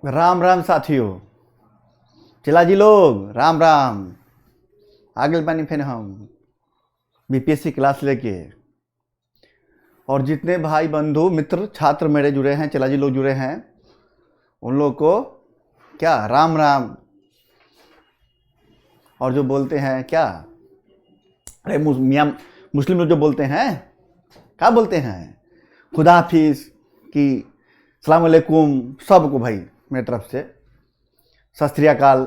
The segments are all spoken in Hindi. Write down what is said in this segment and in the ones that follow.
राम राम साथियों, चला जी लोग राम राम। आगे बानी फिर हम बीपीएससी क्लास लेके, और जितने भाई बंधु मित्र छात्र मेरे जुड़े हैं, चला जी लोग जुड़े हैं, उन लोग को क्या राम राम। और जो बोलते हैं क्या, अरे मियाँ मुस्लिम लोग जो बोलते हैं, क्या बोलते हैं, खुदा हाफिज की सलाम अलैकुम सबको भाई मेरी तरफ से सत श्री अकाल।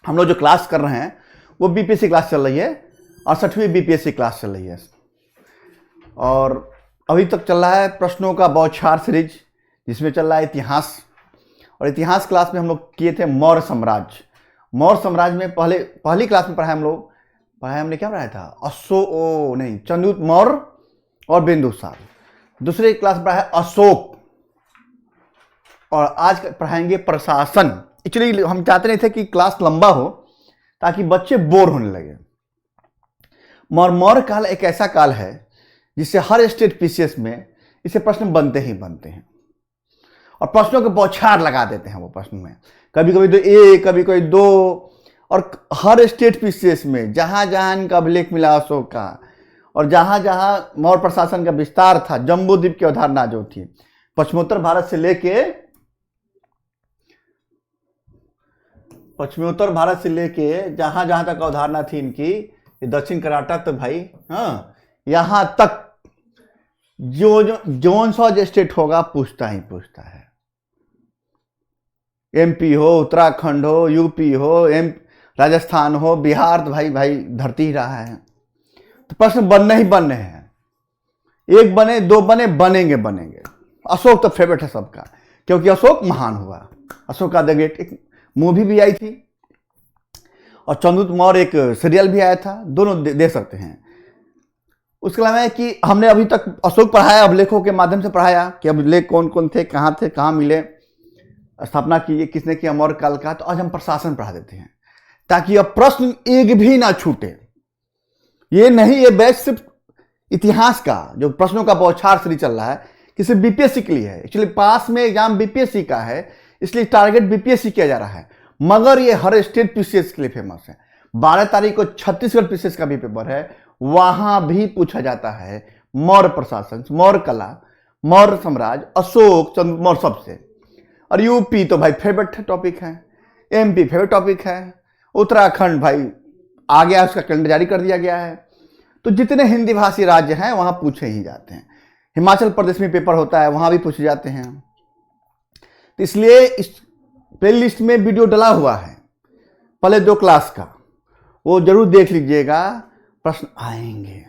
हम लोग जो क्लास कर रहे हैं वो बीपीएससी क्लास चल रही है, 68वीं बीपीएससी क्लास चल रही है। और अभी तक चल रहा है प्रश्नों का बौछार सीरीज, जिसमें चल रहा है इतिहास। और इतिहास क्लास में हम लोग किए थे मौर्य साम्राज्य। मौर्य साम्राज्य में पहली क्लास में हमने क्या पढ़ाया था, चंद्रगुप्त मौर्य और बिंदुसार। दूसरी क्लास में पढ़ा है अशोक, और आज पढ़ाएंगे प्रशासन। एक्चुअली हम चाहते नहीं थे कि क्लास लंबा हो ताकि बच्चे बोर होने लगे। मौर्य काल एक ऐसा काल है जिससे हर स्टेट पीसीएस में इसे प्रश्न बनते ही बनते हैं, और प्रश्नों के बौछार लगा देते हैं वो प्रश्न में। कभी कभी तो एक, कभी कोई दो, और हर स्टेट पीसीएस में जहां जहां इनका अभिलेख मिला अशोक का, और जहां जहां मौर्य प्रशासन का विस्तार था, जम्बू द्वीप की अवधारणा जो थी, पश्चिमोत्तर भारत से लेके जहां जहां तक अवधारणा थी इनकी, दक्षिण कर्नाटक तक भाई, हाँ, यहां तक जोन सा जो स्टेट होगा पूछता है। एमपी हो, उत्तराखंड हो, यूपी हो, राजस्थान हो, बिहार, तो भाई धरती ही रहा है। तो प्रश्न बनने ही बनने हैं, एक बने दो बने, बनेंगे। अशोक तो फेवरेट है सबका, क्योंकि अशोक महान हुआ। अशोक का द ग्रेट एक मूवी भी आई थी, और चंद्रगुप्त मौर्य एक सीरियल भी आया था, दोनों देख सकते हैं। उसके अलावा है कि हमने अभी तक अशोक पढ़ाया, अभिलेखों के माध्यम से पढ़ाया कि अभिलेख कौन कौन थे, कहाँ मिले, स्थापना की किसने किया मौर्य काल का। तो आज हम प्रशासन पढ़ा देते हैं, ताकि अब प्रश्न एक भी ना छूटे। ये नहीं, ये बैच सिर्फ इतिहास का जो प्रश्नों का बौछार सीरीज चल रहा है कि सिर्फ बीपीएससी के लिए है। एक्चुअली पास में एग्जाम बीपीएससी का है, इसलिए टारगेट बीपीएससी किया जा रहा है, मगर ये हर स्टेट पीसीएस के लिए फेमस है। 12 तारीख को छत्तीसगढ़ पीसीएस का भी पेपर है, वहां भी पूछा जाता है मौर्य प्रशासन, मौर्य कला, मौर्य साम्राज्य, अशोक, चंद्र मौर्य सबसे। और यूपी तो भाई फेवरेट टॉपिक है, एमपी फेवरेट टॉपिक है, उत्तराखंड भाई आ गया, उसका कैलेंडर जारी कर दिया गया है। तो जितने हिंदी भाषी राज्य हैं वहां पूछे ही जाते हैं। हिमाचल प्रदेश में पेपर होता है, वहां भी पूछे जाते हैं। तो इसलिए इस प्लेलिस्ट में वीडियो डला हुआ है पहले 2 क्लास का, वो जरूर देख लीजिएगा। प्रश्न आएंगे,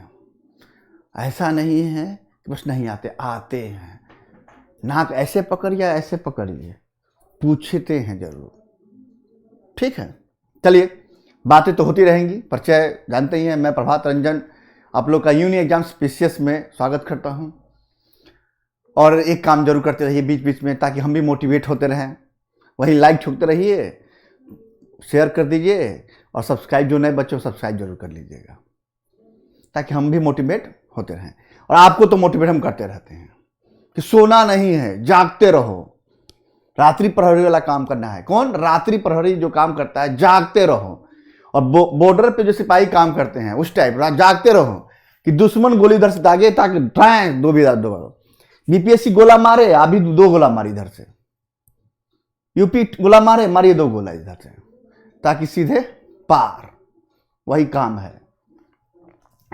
ऐसा नहीं है कि प्रश्न नहीं आते हैं। नाक ऐसे पकड़िए, ऐसे पकड़िए, पूछते हैं जरूर। ठीक है, चलिए, बातें तो होती रहेंगी। परिचय जानते ही हैं, मैं प्रभात रंजन आप लोग का यूनि एग्जाम्स पीसीएस में स्वागत करता हूं। और एक काम जरूर करते रहिए बीच बीच में, ताकि हम भी मोटिवेट होते रहें। वही लाइक ठोकते रहिए, शेयर कर दीजिए, और सब्सक्राइब, जो नए बच्चों सब्सक्राइब जरूर कर लीजिएगा, ताकि हम भी मोटिवेट होते रहें। और आपको तो मोटिवेट हम करते रहते हैं कि सोना नहीं है, जागते रहो। रात्रि प्रहरी वाला काम करना है। कौन? रात्रि प्रहरी जो काम करता है, जागते रहो। और बॉर्डर पे जो सिपाही काम करते हैं उस टाइप जागते रहो कि दुश्मन गोली इधर से दागे, ताकि दो बीपीएससी गोला मारे, अभी 2 गोला मारी इधर से, यूपी गोला मारिए 2 गोला इधर से, ताकि सीधे पार। वही काम है।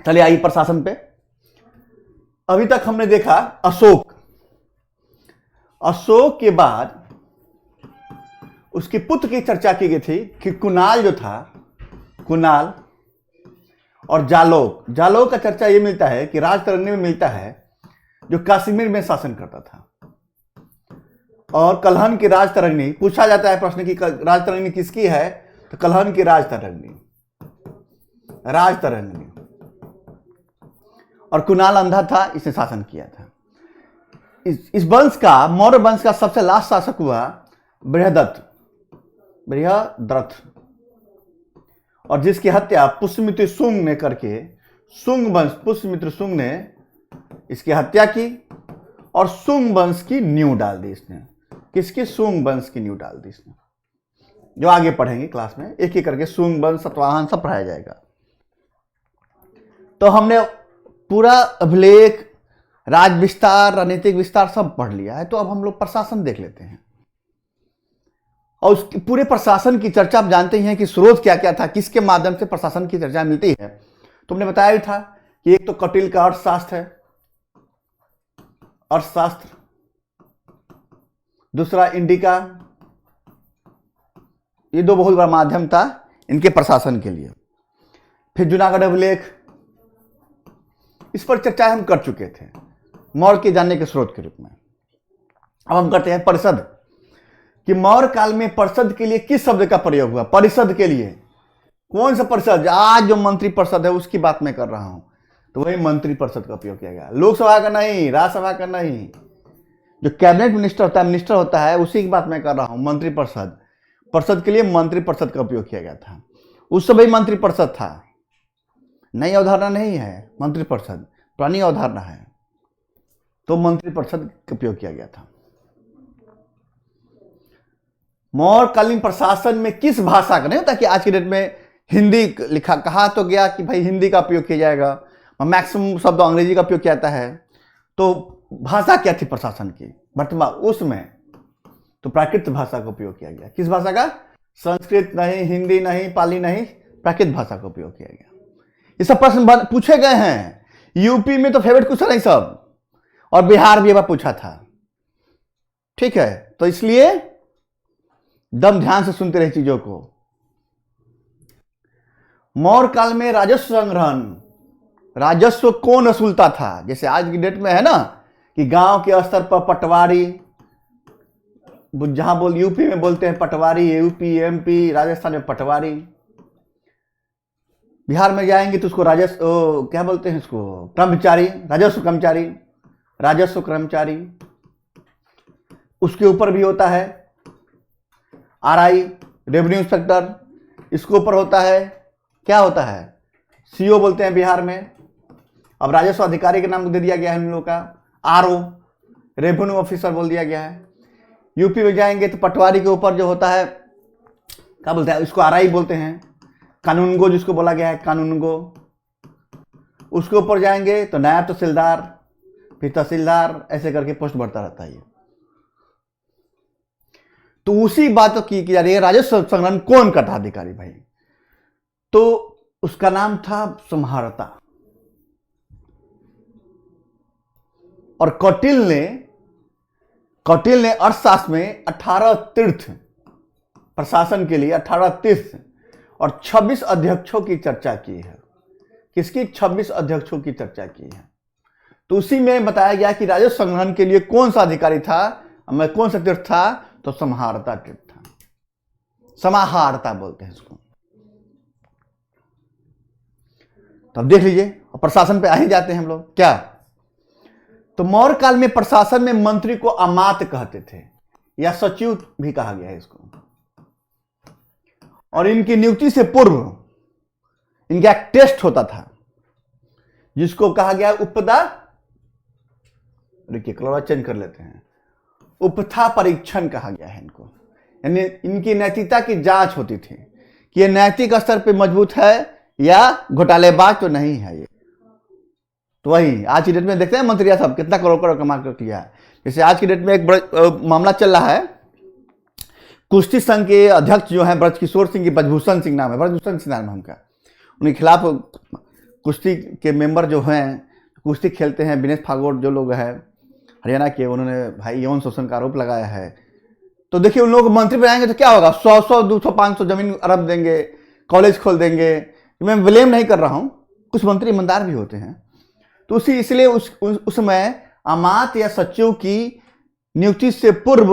चलिए आइए प्रशासन पे। अभी तक हमने देखा अशोक के बाद उसके पुत्र की चर्चा की गई थी कि कुणाल जो था, कुणाल और जालोक का चर्चा ये मिलता है कि राजतरंगी में मिलता है, जो कश्मीर में शासन करता था। और कल्हण की राजतरंगी पूछा जाता है प्रश्न की राजतरंगी किसकी है, तो कल्हण की राजतरंगी। और कुणाल अंधा था, इसने शासन किया था। इस वंश का, मौर्य वंश का सबसे लास्ट शासक हुआ बृहदत्त, और जिसकी हत्या पुष्यमित्र शुंग ने करके, शुंग वंश पुष्यमित्र शुंग ने इसकी हत्या की, और शुंग वंश की नींव डाल दी इसने। किसकी? सुंग वंश की नींव डाल दी इसने। जो आगे पढ़ेंगे क्लास में एक एक करके सुंग वंश, सातवाहन सब पढ़ाया जाएगा। तो हमने पूरा अभिलेख, राज विस्तार, राजनीतिक विस्तार सब पढ़ लिया है। तो अब हम लोग प्रशासन देख लेते हैं। और उस पूरे प्रशासन की चर्चा आप जानते ही हैं कि स्रोत क्या क्या था, किसके माध्यम से प्रशासन की चर्चा मिलती है। तुमने बताया भी था कि एक तो कौटिल्य का अर्थशास्त्र है, अर्थशास्त्र, दूसरा इंडिका, ये दो बहुत बड़ा माध्यम था इनके प्रशासन के लिए। फिर जूनागढ़ अभिलेख, इस पर चर्चा हम कर चुके थे मौर्य के जानने के स्रोत के रूप में। अब हम करते हैं परिषद, कि मौर्य काल में परिषद के लिए किस शब्द का प्रयोग हुआ? परिषद के लिए कौन सा परिषद? आज जो मंत्री परिषद है उसकी बात मैं कर रहा हूं, तो वही मंत्री परिषद का उपयोग किया गया। लोकसभा का नहीं, राज्यसभा का नहीं, जो कैबिनेट मिनिस्टर होता है उसी की बात मैं कर रहा हूं। मंत्री परिषद, परिषद के लिए मंत्री परिषद का उपयोग किया गया था। उस समय मंत्री परिषद था, नई अवधारणा नहीं है मंत्री परिषद, पुरानी अवधारणा है। तो मंत्री परिषद का उपयोग किया गया था। मौर्यकालीन प्रशासन में किस भाषा का? नहीं होता कि आज की डेट में हिंदी लिखा, कहा तो गया कि भाई हिंदी का उपयोग किया जाएगा, मैक्सिमम शब्द अंग्रेजी का उपयोग किया जाता है। तो भाषा क्या थी प्रशासन की वर्तमान उसमें? तो प्राकृत भाषा का उपयोग किया गया। किस भाषा का? संस्कृत नहीं, हिंदी नहीं, पाली नहीं, प्राकृत भाषा का उपयोग किया गया। ये सब प्रश्न पूछे गए हैं। यूपी में तो फेवरेट क्वेश्चन है सब, और बिहार भी पूछा था। ठीक है, तो इसलिए दम ध्यान से सुनते रहे चीजों को। मौर्य काल में राजस्व संग्रहण, राजस्व कौन वसूलता था? जैसे आज की डेट में है ना कि गांव के स्तर पर पटवारी, जहां यूपी में बोलते हैं पटवारी, यूपी, एमपी, राजस्थान में पटवारी, बिहार में जाएंगे तो उसको राजस्व क्या बोलते हैं, इसको कर्मचारी, राजस्व कर्मचारी, राजस्व कर्मचारी। उसके ऊपर भी होता है आरआई, रेवेन्यू इंस्पेक्टर। इसके ऊपर होता है, क्या होता है? सीओ बोलते हैं बिहार में। अब राजस्व अधिकारी के नाम दे दिया गया है इन लोगों का, आरओ, रेवेन्यू ऑफिसर बोल दिया गया है। यूपी में जाएंगे तो पटवारी के ऊपर जो होता है, क्या बोलते हैं, इसको आरआई बोलते हैं। कानूनगो जिसको बोला गया है, कानूनगो। उसके ऊपर जाएंगे तो नायब तहसीलदार, फिर तहसीलदार, ऐसे करके पोस्ट बढ़ता रहता है। तो उसी बात की जा रही है, राजस्व संग्रहण कौन करता अधिकारी भाई? तो उसका नाम था सम्हारता। और कौटिल्य ने अर्थशास्त्र में 18 तीर्थ, प्रशासन के लिए 18 तीर्थ और 26 अध्यक्षों की चर्चा की है। किसकी? 26 अध्यक्षों की चर्चा की है। तो उसी में बताया गया कि राजस्व संग्रहण के लिए कौन सा अधिकारी था, कौन सा तीर्थ था? तो सम्हारता तीर्थ था। समाहारता बोलते हैं इसको। तो अब देख लीजिए, प्रशासन पे आ ही जाते हैं हम लोग। क्या? तो मौर्य काल में प्रशासन में मंत्री को अमात्य कहते थे, या सचिव भी कहा गया है इसको। और इनकी नियुक्ति से पूर्व इनका एक टेस्ट होता था जिसको कहा गया उपदा, देखिए कलर चेंज कर लेते हैं, उपथा परीक्षण कहा गया है इनको। यानी इनकी नैतिकता की जांच होती थी कि ये नैतिक स्तर पे मजबूत है या घोटालेबाज तो नहीं है ये। तो वही आज की डेट में देखते हैं मंत्रिया साहब कितना करोड़ कमा कर किया है। जैसे आज की डेट में एक मामला चल रहा है, कुश्ती संघ के अध्यक्ष जो है ब्रजकिशोर सिंह की, ब्रजभूषण सिंह नाम है, ब्रजभूषण सिंह नाम है उनका। उनके खिलाफ कुश्ती के मेंबर जो हैं, कुश्ती खेलते हैं, विनेश फागोट जो लोग हैं हरियाणा के, उन्होंने भाई यौन शोषण का आरोप लगाया है। तो देखिए उन लोग मंत्री बनाएंगे तो क्या होगा? 100, 200, 500 जमीन अरब देंगे, कॉलेज खोल देंगे। मैं ब्लेम नहीं कर रहा हूं, कुछ मंत्री ईमानदार भी होते हैं। तो इसलिए उसमें अमात्य या सचिव की नियुक्ति से पूर्व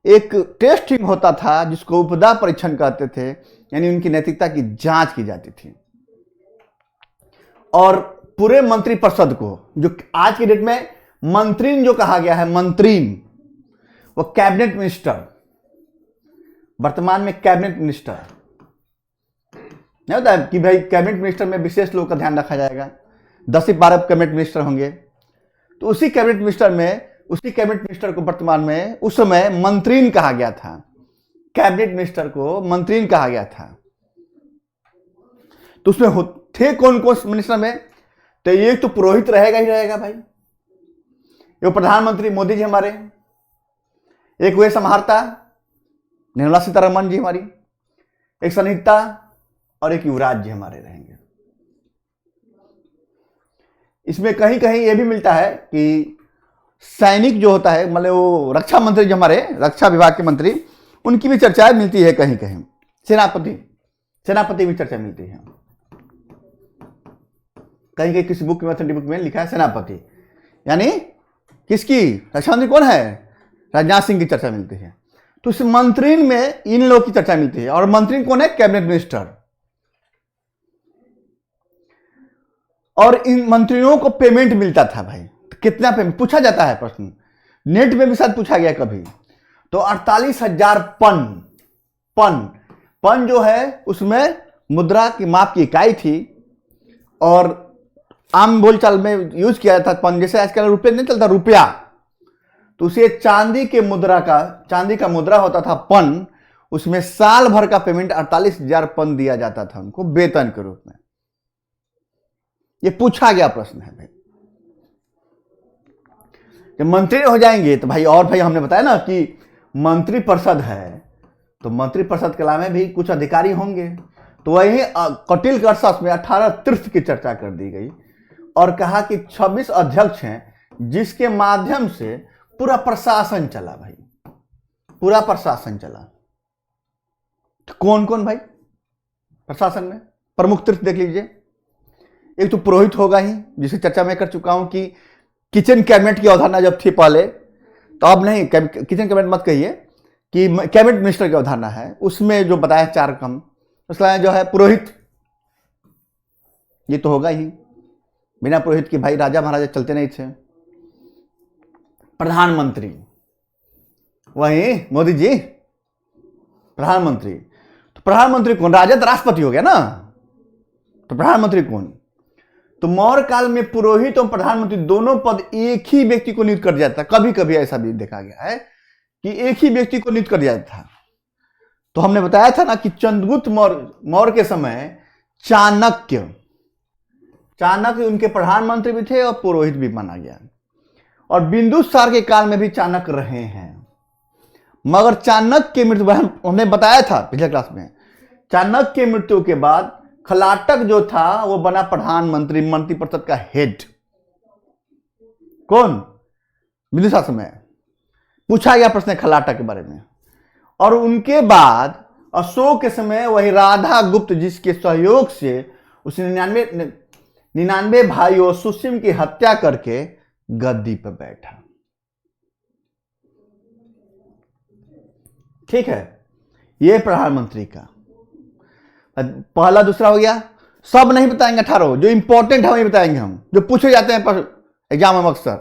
एक टेस्टिंग होता था जिसको उपदा परीक्षण कहते थे, यानी उनकी नैतिकता की जांच की जाती थी। और पूरे मंत्री परिषद को, जो आज की डेट में मंत्रीन जो कहा गया है, मंत्रीन, वो कैबिनेट मिनिस्टर, वर्तमान में कैबिनेट मिनिस्टर नहीं होता है कि भाई कैबिनेट मिनिस्टर में विशेष लोगों का ध्यान रखा जाएगा, 10 से 12 कैबिनेट मिनिस्टर होंगे। तो उसी कैबिनेट मिनिस्टर में उसी कैबिनेट मिनिस्टर को वर्तमान में उस समय मंत्रीन कहा गया था। कैबिनेट मिनिस्टर को मंत्रीन कहा गया था। तो उसमें थे कौन कौन मिनिस्टर में? तो ये तो पुरोहित रहेगा ही रहेगा भाई, ये प्रधानमंत्री मोदी जी हमारे, एक वे संहारता निर्मला सीतारमण जी हमारी, एक सनिता और एक युवराज जी हमारे रहेंगे। इसमें कहीं कहीं यह भी मिलता है कि सैनिक जो होता है, मतलब वो रक्षा मंत्री जो हमारे रक्षा विभाग के मंत्री, उनकी भी चर्चाएं मिलती है कहीं कहीं। सेनापति भी चर्चा मिलती है कहीं कहीं, किसी बुक में अथेंटिक बुक में लिखा है सेनापति, यानी किसकी? रक्षा मंत्री कौन है? राजनाथ सिंह की चर्चा मिलती है। तो इस मंत्रीन में इन लोगों की चर्चा मिलती है। और मंत्री कौन है? Cabinet minister. और इन मंत्रियों को पेमेंट मिलता था भाई। तो कितना पेमेंट पूछा जाता है, प्रश्न नेट में भी शायद पूछा गया कभी। तो 48,000 पन जो है उसमें मुद्रा की माप की इकाई थी, और आम बोलचाल में यूज किया जाता पन, जैसे आजकल रुपये नहीं चलता रुपया, तो उसे चांदी का मुद्रा होता था पन, उसमें साल भर का पेमेंट 48,000 पन दिया जाता था उनको वेतन के रूप में। ये पूछा गया प्रश्न है भाई। जब मंत्री हो जाएंगे तो भाई, और भाई हमने बताया ना कि मंत्री परिषद है, तो मंत्री परिषद के अलावा भी कुछ अधिकारी होंगे। तो वही कटिल के अर्थशास्त्र में 18 तीर्थ की चर्चा कर दी गई और कहा कि 26 अध्यक्ष हैं जिसके माध्यम से पूरा प्रशासन चला भाई, पूरा प्रशासन चला। तो कौन कौन भाई प्रशासन में? प्रमुख तीर्थ देख लीजिए। एक तो पुरोहित होगा ही, जिसे चर्चा मैं कर चुका हूं कि किचन कैबिनेट की अवधारणा जब थी पहले, तो अब नहीं, किचन कैबिनेट मत कहिए, कि कैबिनेट मिनिस्टर की अवधारणा है। उसमें जो बताया 4 कम, उसका जो है पुरोहित, ये तो होगा ही, बिना पुरोहित के भाई राजा महाराजा चलते नहीं थे। प्रधानमंत्री, वही मोदी जी प्रधानमंत्री। तो प्रधानमंत्री कौन? राजा तो राष्ट्रपति हो गया ना, तो प्रधानमंत्री कौन? तो मौर्य काल में पुरोहित और प्रधानमंत्री दोनों पद एक ही व्यक्ति को नियुक्त कर दिया था। कभी कभी ऐसा भी देखा गया है कि एक ही व्यक्ति को नियुक्त कर दिया था। तो हमने बताया था ना कि चंद्रगुप्त मौर्य के समय चाणक्य उनके प्रधानमंत्री भी थे और पुरोहित भी माना गया। और बिंदुसार के काल में भी चाणक्य रहे हैं। मगर चाणक्य की मृत्यु, हमने बताया था पिछले क्लास में, चाणक्य की मृत्यु के बाद खलाटक जो था वो बना प्रधानमंत्री, मंत्री परिषद का हेड। कौन? बिंदुसार समय पूछा गया प्रश्न खलाटक के बारे में। और उनके बाद अशोक के समय वही राधा गुप्त, जिसके सहयोग से उसने 99 भाइयों सुसीम की हत्या करके गद्दी पर बैठा। ठीक है, यह प्रधानमंत्री का पहला। दूसरा हो गया, सब नहीं बताएंगे, 18 जो इंपॉर्टेंट है वही बताएंगे हम, जो पूछे जाते हैं एग्जाम में अक्सर।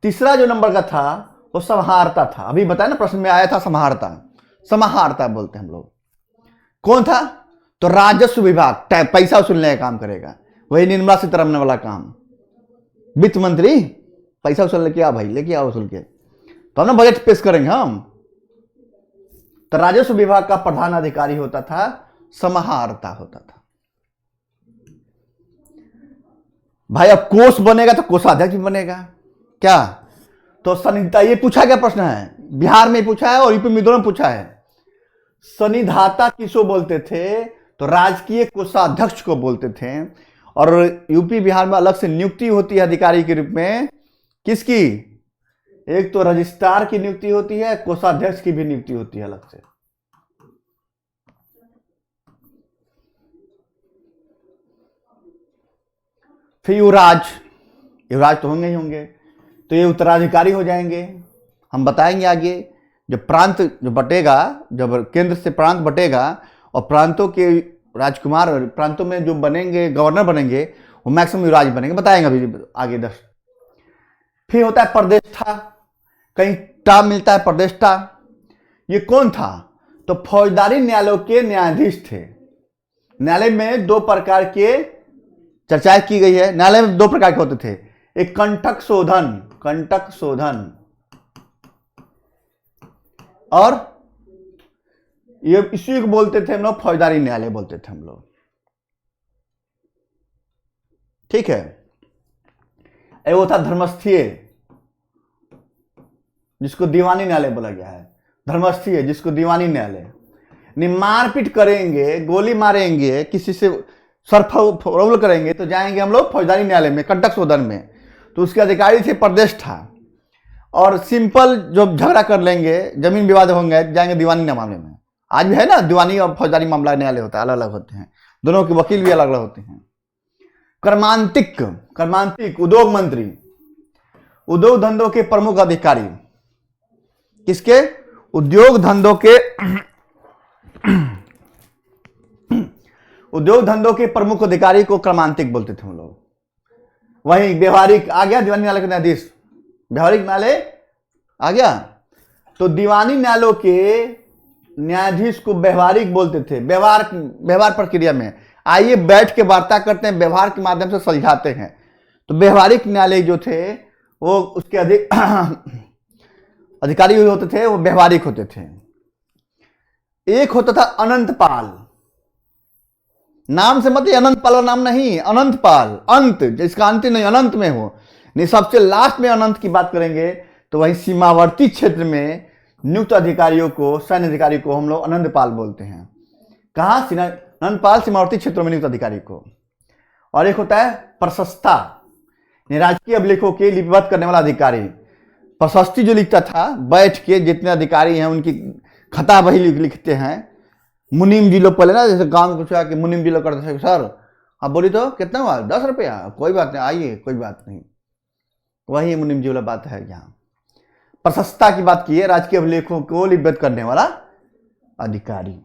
तीसरा जो नंबर का था वो समाहर्ता था। अभी बताया ना, प्रश्न में आया था समाहर्ता बोलते हैं हम लोग। कौन था? तो राजस्व विभाग, पैसा वसूलने का काम करेगा, वही निर्मला सीतारमण वाला काम। वित्त मंत्री पैसा वसूल लेके आ भाई, लेके आओ वसूल के, तो हम ना बजट पेश करेंगे हम। तो राजस्व विभाग का प्रधान अधिकारी होता था, समाहर्ता होता था भाई। अब कोष बनेगा तो कोषाध्यक्ष भी बनेगा क्या? तो सनिधाता, ये पूछा गया प्रश्न है, बिहार में पूछा है और यूपी में दोनों पूछा है। सनिधाता किसको बोलते थे? तो राजकीय कोषाध्यक्ष को बोलते थे। और यूपी बिहार में अलग से नियुक्ति होती है अधिकारी के रूप में। किसकी? एक तो रजिस्ट्रार की नियुक्ति होती है, कोषाध्यक्ष की भी नियुक्ति होती है अलग से। फिर युवराज तो होंगे ही होंगे, तो ये उत्तराधिकारी हो जाएंगे। हम बताएंगे आगे, जब प्रांत जो बटेगा, जब केंद्र से प्रांत बटेगा और प्रांतों के राजकुमार, प्रांतों में जो बनेंगे गवर्नर बनेंगे, वो मैक्सिमम युवराज बनेंगे, बताएंगे अभी आगे 10। फिर होता है प्रदेष्टा, कहीं टा मिलता है प्रदेष्टा। ये कौन था? तो फौजदारी न्यायालयों के न्यायाधीश थे। न्यायालय में 2 प्रकार के चर्चाएं की गई है। न्यायालय में 2 प्रकार के होते थे, एक कंटक शोधन और ये इसी को बोलते थे हम लोग फौजदारी न्यायालय बोलते थे हम लोग। ठीक है। वो था धर्मस्थीय, जिसको दीवानी न्यायालय बोला गया है। धर्मस्थीय जिसको दीवानी न्यायालय। मारपीट करेंगे, गोली मारेंगे, किसी से सरफरोल करेंगे तो जाएंगे हम लोग फौजदारी न्यायालय में, कंटक सदन में। तो उसके अधिकारी थे प्रदेश था। और सिंपल जो झगड़ा कर लेंगे, जमीन विवाद होंगे, जाएंगे दीवानी मामले में। आज भी है ना, दीवानी और फौजदारी मामला न्यायालय होता है, अलग अलग होते हैं, दोनों के वकील भी अलग अलग होते हैं। कर्मांतिक, कर्मांतिक उद्योग मंत्री, उद्योग धंधों के प्रमुख अधिकारी। किसके? उद्योग धंधों के उद्योग धंधों के प्रमुख अधिकारी को कर्मांतिक बोलते थे हम लोग। वहीं व्यवहारिक आ गया, दीवानी न्यायालय का न्यायाधीश, व्यवहारिक न्यायालय आ गया। तो दीवानी न्यायालयों के न्यायाधीश को व्यवहारिक बोलते थे। व्यवहार प्रक्रिया में आइए बैठ के वार्ता करते हैं, व्यवहार के माध्यम से सुलझाते हैं। तो व्यवहारिक न्यायालय जो थे वो उसके अधिकारी होते थे, वो व्यवहारिक होते थे। एक होता था अनंतपाल, नाम से मतलब अनंतपाल का नाम नहीं, अनंतपाल, अंत जिसका अंत नहीं, अनंत में हो। नहीं, सबसे लास्ट में अनंत की बात करेंगे तो वही सीमावर्ती क्षेत्र में नियुक्त अधिकारियों को, सैन्य अधिकारी को हम लोग अनंतपाल बोलते हैं। कहाँ? अनंतपाल सीमावर्ती क्षेत्रों में नियुक्त अधिकारी को। और एक होता है प्रशस्ता, राजकीय अभिलेखों के लिपिबद्ध करने वाला अधिकारी। प्रशस्ति जो लिखता था, बैठ के जितने अधिकारी हैं उनकी खता वही लिखते हैं। मुनीम जी लोग पहले ना, जैसे गांव कुछ आके मुनीम जी लोग करते थे, सर आप बोली तो कितना हुआ? 10 रुपया, कोई बात नहीं, आइए, कोई बात नहीं। वही मुनीम जी वाला बात है यहाँ। प्रशस्ता की बात की है, राजकीय अभिलेखों को लिपिबद्ध करने वाला अधिकारी।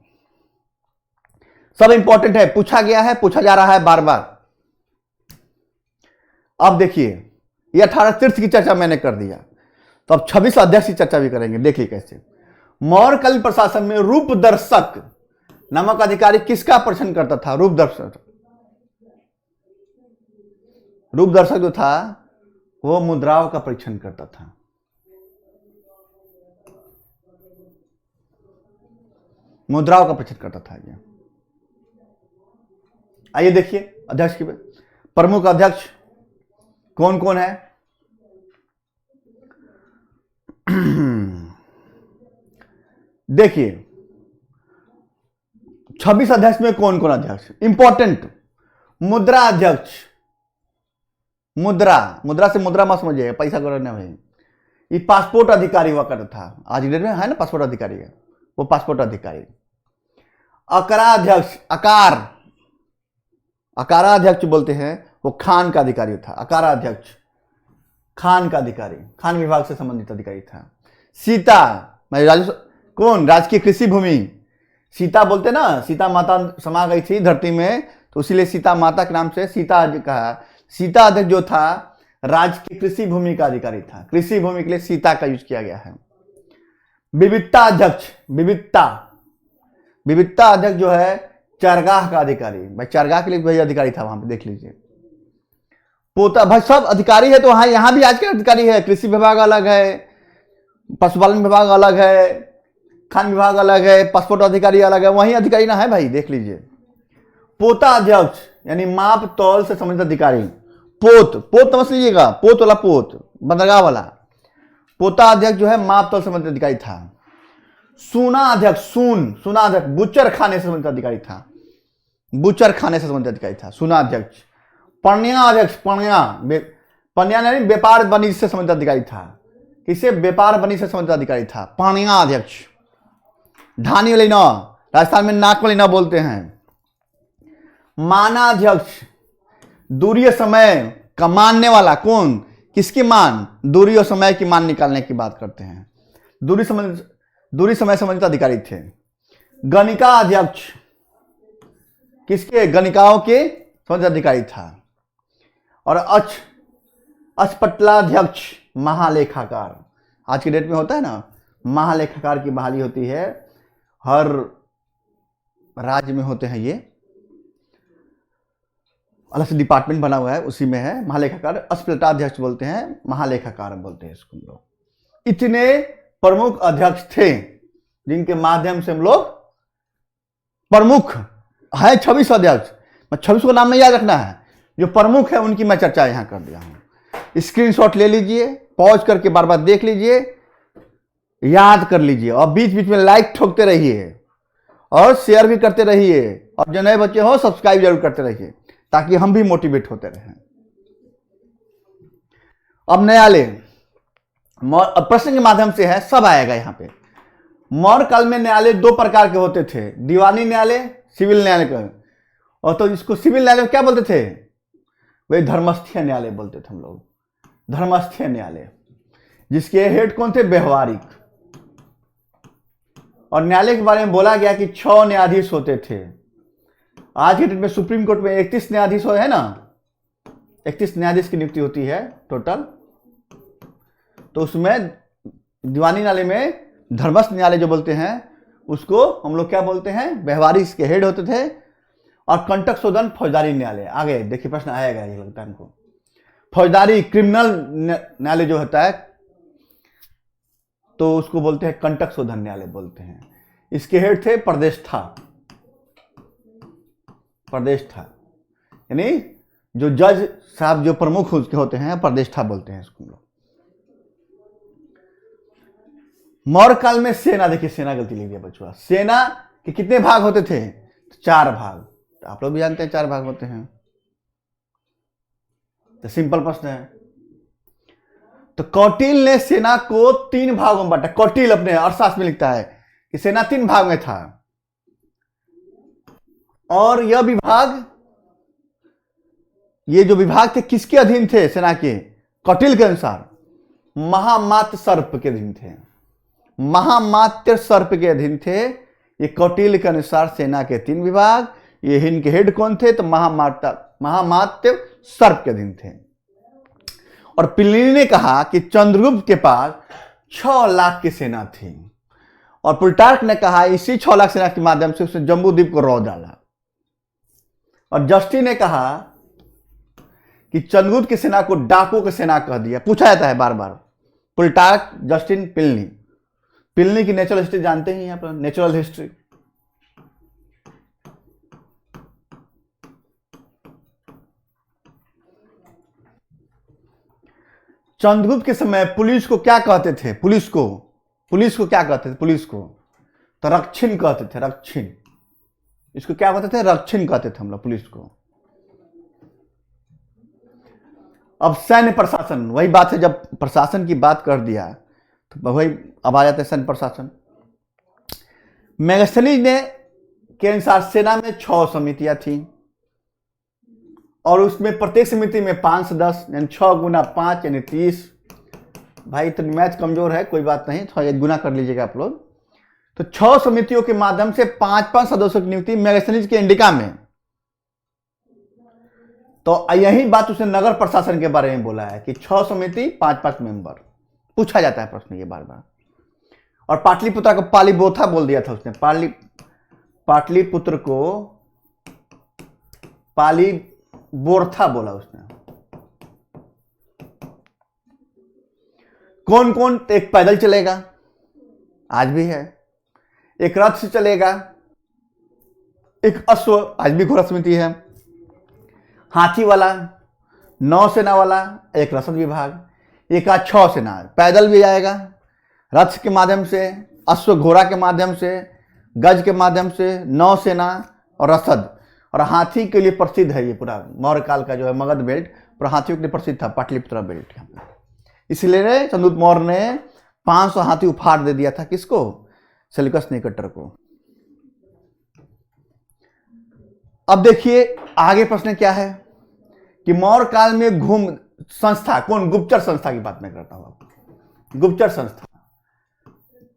सब इंपॉर्टेंट है, पूछा गया है, पूछा जा रहा है बार बार। अब देखिए, ये 18 तीर्थ की चर्चा मैंने कर दिया, तो अब 26 अध्यक्ष की चर्चा भी करेंगे। देखिए कैसे। मौर्यकालीन प्रशासन में रूपदर्शक नामक अधिकारी किसका परीक्षण करता था? रूपदर्शक। रूपदर्शक जो था वो मुद्राओं का परीक्षण करता था। मुद्राओं का परीक्षण करता था ये। आइए देखिए अध्यक्ष के प्रमुख अध्यक्ष कौन कौन है। देखिए 26 अध्यक्ष में कौन कौन अध्यक्ष? इंपॉर्टेंट। मुद्रा अध्यक्ष, मुद्रा से मुद्रा मत समझिए, पैसा करने में। ये पासपोर्ट अधिकारी हुआ करता था, आज की डेट में है ना पासपोर्ट अधिकारी है, वो पासपोर्ट अधिकारी। अकाराध्यक्ष, अकाराध्यक्ष बोलते हैं, वो खान का अधिकारी था। अकाराध्यक्ष खान का अधिकारी, खान विभाग से संबंधित अधिकारी था। सीता, कौन? राजकीय कृषि भूमि। सीता बोलते ना, सीता माता समा गई थी धरती में, तो इसीलिए सीता माता के नाम से सीता कहा। सीता अध्यक्ष जो था राजकीय कृषि भूमि का अधिकारी था। कृषि भूमि के लिए सीता का यूज किया गया है। विविधता अध्यक्ष, विविधता अध्यक्ष जो है चरगाह का अधिकारी। भाई चरगाह के लिए भाई अधिकारी था वहां पे, देख लीजिए। पोता, भाई सब अधिकारी है तो वहां यहां भी आज के अधिकारी है। कृषि विभाग अलग है, पशुपालन विभाग अलग है, खान विभाग अलग है, पासपोर्ट अधिकारी अलग है, वहीं अधिकारी ना है भाई, देख लीजिए। पोता अध्यक्ष यानी माप तौल से संबंधित अधिकारी। पोत समझ लीजिएगा, पोत वाला पोत, बंदरगाह वाला। पोता अध्यक्ष जो है माप तौल से संबंधित अधिकारी था। सूना अध्यक्ष, सूना अध्यक्ष बुचर खाने से संबंधित अधिकारी था। बुचर खाने से संबंधित अधिकारी था सूना अध्यक्ष। पण्या अध्यक्ष, पण्या यानी व्यापार वाणिज्य से संबंधित अधिकारी था। किसे? व्यापार वाणिज्य से संबंधित अधिकारी था पण्या अध्यक्ष। ढानी वाली नौ, राजस्थान में नाक वाली नौ बोलते हैं। मानाध्यक्ष, दूरी समय का मानने वाला। कौन? किसकी मान? दूरी और समय की मान निकालने की बात करते हैं। दूरी समय संबंधित अधिकारी थे। गणिका अध्यक्ष, किसके? गणिकाओं के संबंधित अधिकारी था। और अचपटलाध्यक्ष महालेखाकार, आज की डेट में होता है ना, महालेखाकार की बहाली होती है, हर राज्य में होते हैं। ये अलग से डिपार्टमेंट बना हुआ है, उसी में है महालेखाकार। अचपटलाध्यक्ष बोलते हैं, महालेखाकार बोलते हैं इसको लोग। इतने प्रमुख अध्यक्ष थे जिनके माध्यम से हम लोग प्रमुख है 26 अध्यक्ष, 26 को नाम नहीं याद रखना है, जो प्रमुख है उनकी मैं चर्चा यहां कर दिया हूं। स्क्रीनशॉट ले लीजिए, पॉज करके बार बार देख लीजिए, याद कर लीजिए, और बीच बीच में लाइक ठोकते रहिए और शेयर भी करते रहिए, और जो नए बच्चे हो सब्सक्राइब जरूर करते रहिए ताकि हम भी मोटिवेट होते रहें। अब न्यायालय प्रश्न के माध्यम से है, सब आएगा यहां पे। मौर्य काल में न्यायालय दो प्रकार के होते थे, दीवानी न्यायालय, सिविल न्यायालय का। और तो इसको सिविल न्यायालय क्या बोलते थे, वही धर्मस्थीय न्यायालय बोलते थे हम लोग, धर्मस्थीय न्यायालय, जिसके हेड कौन थे, व्यवहारिक। और न्यायालय के बारे में बोला गया कि 6 न्यायाधीश होते थे। आज के डेट में सुप्रीम कोर्ट में 31 न्यायाधीश है ना, 31 न्यायाधीश की नियुक्ति होती है टोटल। तो उसमें दीवानी न्यायालय में धर्मस्थ न्यायालय जो बोलते हैं उसको हम लोग क्या बोलते हैं, व्यवहारिक इसके हेड होते थे। और कंटक शोधन फौजदारी न्यायालय, आगे देखिए प्रश्न आएगा ये लगता है हमको। फौजदारी क्रिमिनल न्यायालय जो होता है तो उसको बोलते हैं कंटक शोधन न्यायालय बोलते हैं। इसके हेड थे प्रदेष्टा, यानी जो जज साहब जो प्रमुख उसके होते हैं प्रदेष्टा बोलते हैं इसको हम लोग। मौर्य काल में सेना, देखिए सेना गलती लिख दिया बचुआ, सेना के कितने भाग होते थे, 4 भाग। तो आप लोग भी जानते हैं 4 भाग होते हैं, तो सिंपल प्रश्न है। तो कौटिल्य ने सेना को 3 भागों में बांटा। कौटिल्य अपने अर्थशास्त्र में लिखता है कि सेना 3 भाग में था, और यह विभाग, ये जो विभाग थे किसके अधीन थे सेना के, कौटिल्य के अनुसार महामात्य सर्प के अधीन थे, महामात्य सर्प के अधीन थे। ये कौटिल्य के अनुसार सेना के 3 विभाग, ये इनके हेड कौन थे, तो महामात्य सर्प के अधीन थे। और प्लिनी ने कहा कि चंद्रगुप्त के पास 6 लाख की सेना थी, और प्लूटार्क ने कहा इसी 6 लाख सेना के माध्यम से उसने जम्बूद्वीप को रौंद डाला। और जस्टिन ने कहा कि चंद्रगुप्त की सेना को डाकू की सेना कह दिया। पूछा जाता है बार बार, प्लूटार्क, जस्टिन, प्लिनी की नेचुरल हिस्ट्री जानते ही हैं आप, नेचुरल हिस्ट्री। चंद्रगुप्त के समय पुलिस को क्या कहते थे, पुलिस को क्या कहते थे, पुलिस को तो रक्षिण कहते थे, रक्षिण। इसको क्या कहते थे, रक्षिण कहते थे हम लोग पुलिस को। अब सैन्य प्रशासन, वही बात है, जब प्रशासन की बात कर दिया तो वही अब आ जाता है सैन्य प्रशासन। मैगस्थनीज ने के अनुसार सेना में 6 समितियां थी, और उसमें प्रत्येक समिति में 5 सदस्य, यानी 6 गुना 5 यानी 30। भाई तो मैथ कमजोर है, कोई बात नहीं, थोड़ा गुना कर लीजिएगा आप लोग। तो 6 समितियों के माध्यम से 5-5 सदस्यों की नियुक्ति मैगस्थनीज के इंडिका में। तो यही बात उसने नगर प्रशासन के बारे में बोला है कि 6 समिति 5-5 मेंबर। पूछा जाता है प्रश्न ये बार बार। और पाटलिपुत्र को पालीबोथा बोल दिया था उसने, पाटलिपुत्र को पालीबोरथा बोला उसने। कौन कौन, एक पैदल चलेगा, आज भी है, एक रथ से चलेगा, एक अश्व, आज भी घोड़ा समिति है, हाथी वाला, नौसेना वाला, एक रसद विभाग, एक 6 सेना, पैदल भी आएगा, रथ के माध्यम से, अश्व घोड़ा के माध्यम से, गज के माध्यम से, नौसेना और रसद। और हाथी के लिए प्रसिद्ध है ये पूरा मौर्य काल का जो है मगध बेल्ट, पूरा हाथियों के लिए प्रसिद्ध था, पाटलिपुत्र बेल्ट। इसलिए चंद्रगुप्त मौर्य ने 500 हाथी उपहार दे दिया था, किसको, सेल्यूकस निकेटर को। अब देखिए आगे प्रश्न क्या है कि मौर्य काल में संस्था, कौन, गुप्तचर संस्था की बात मैं करता हूं। गुप्तचर संस्था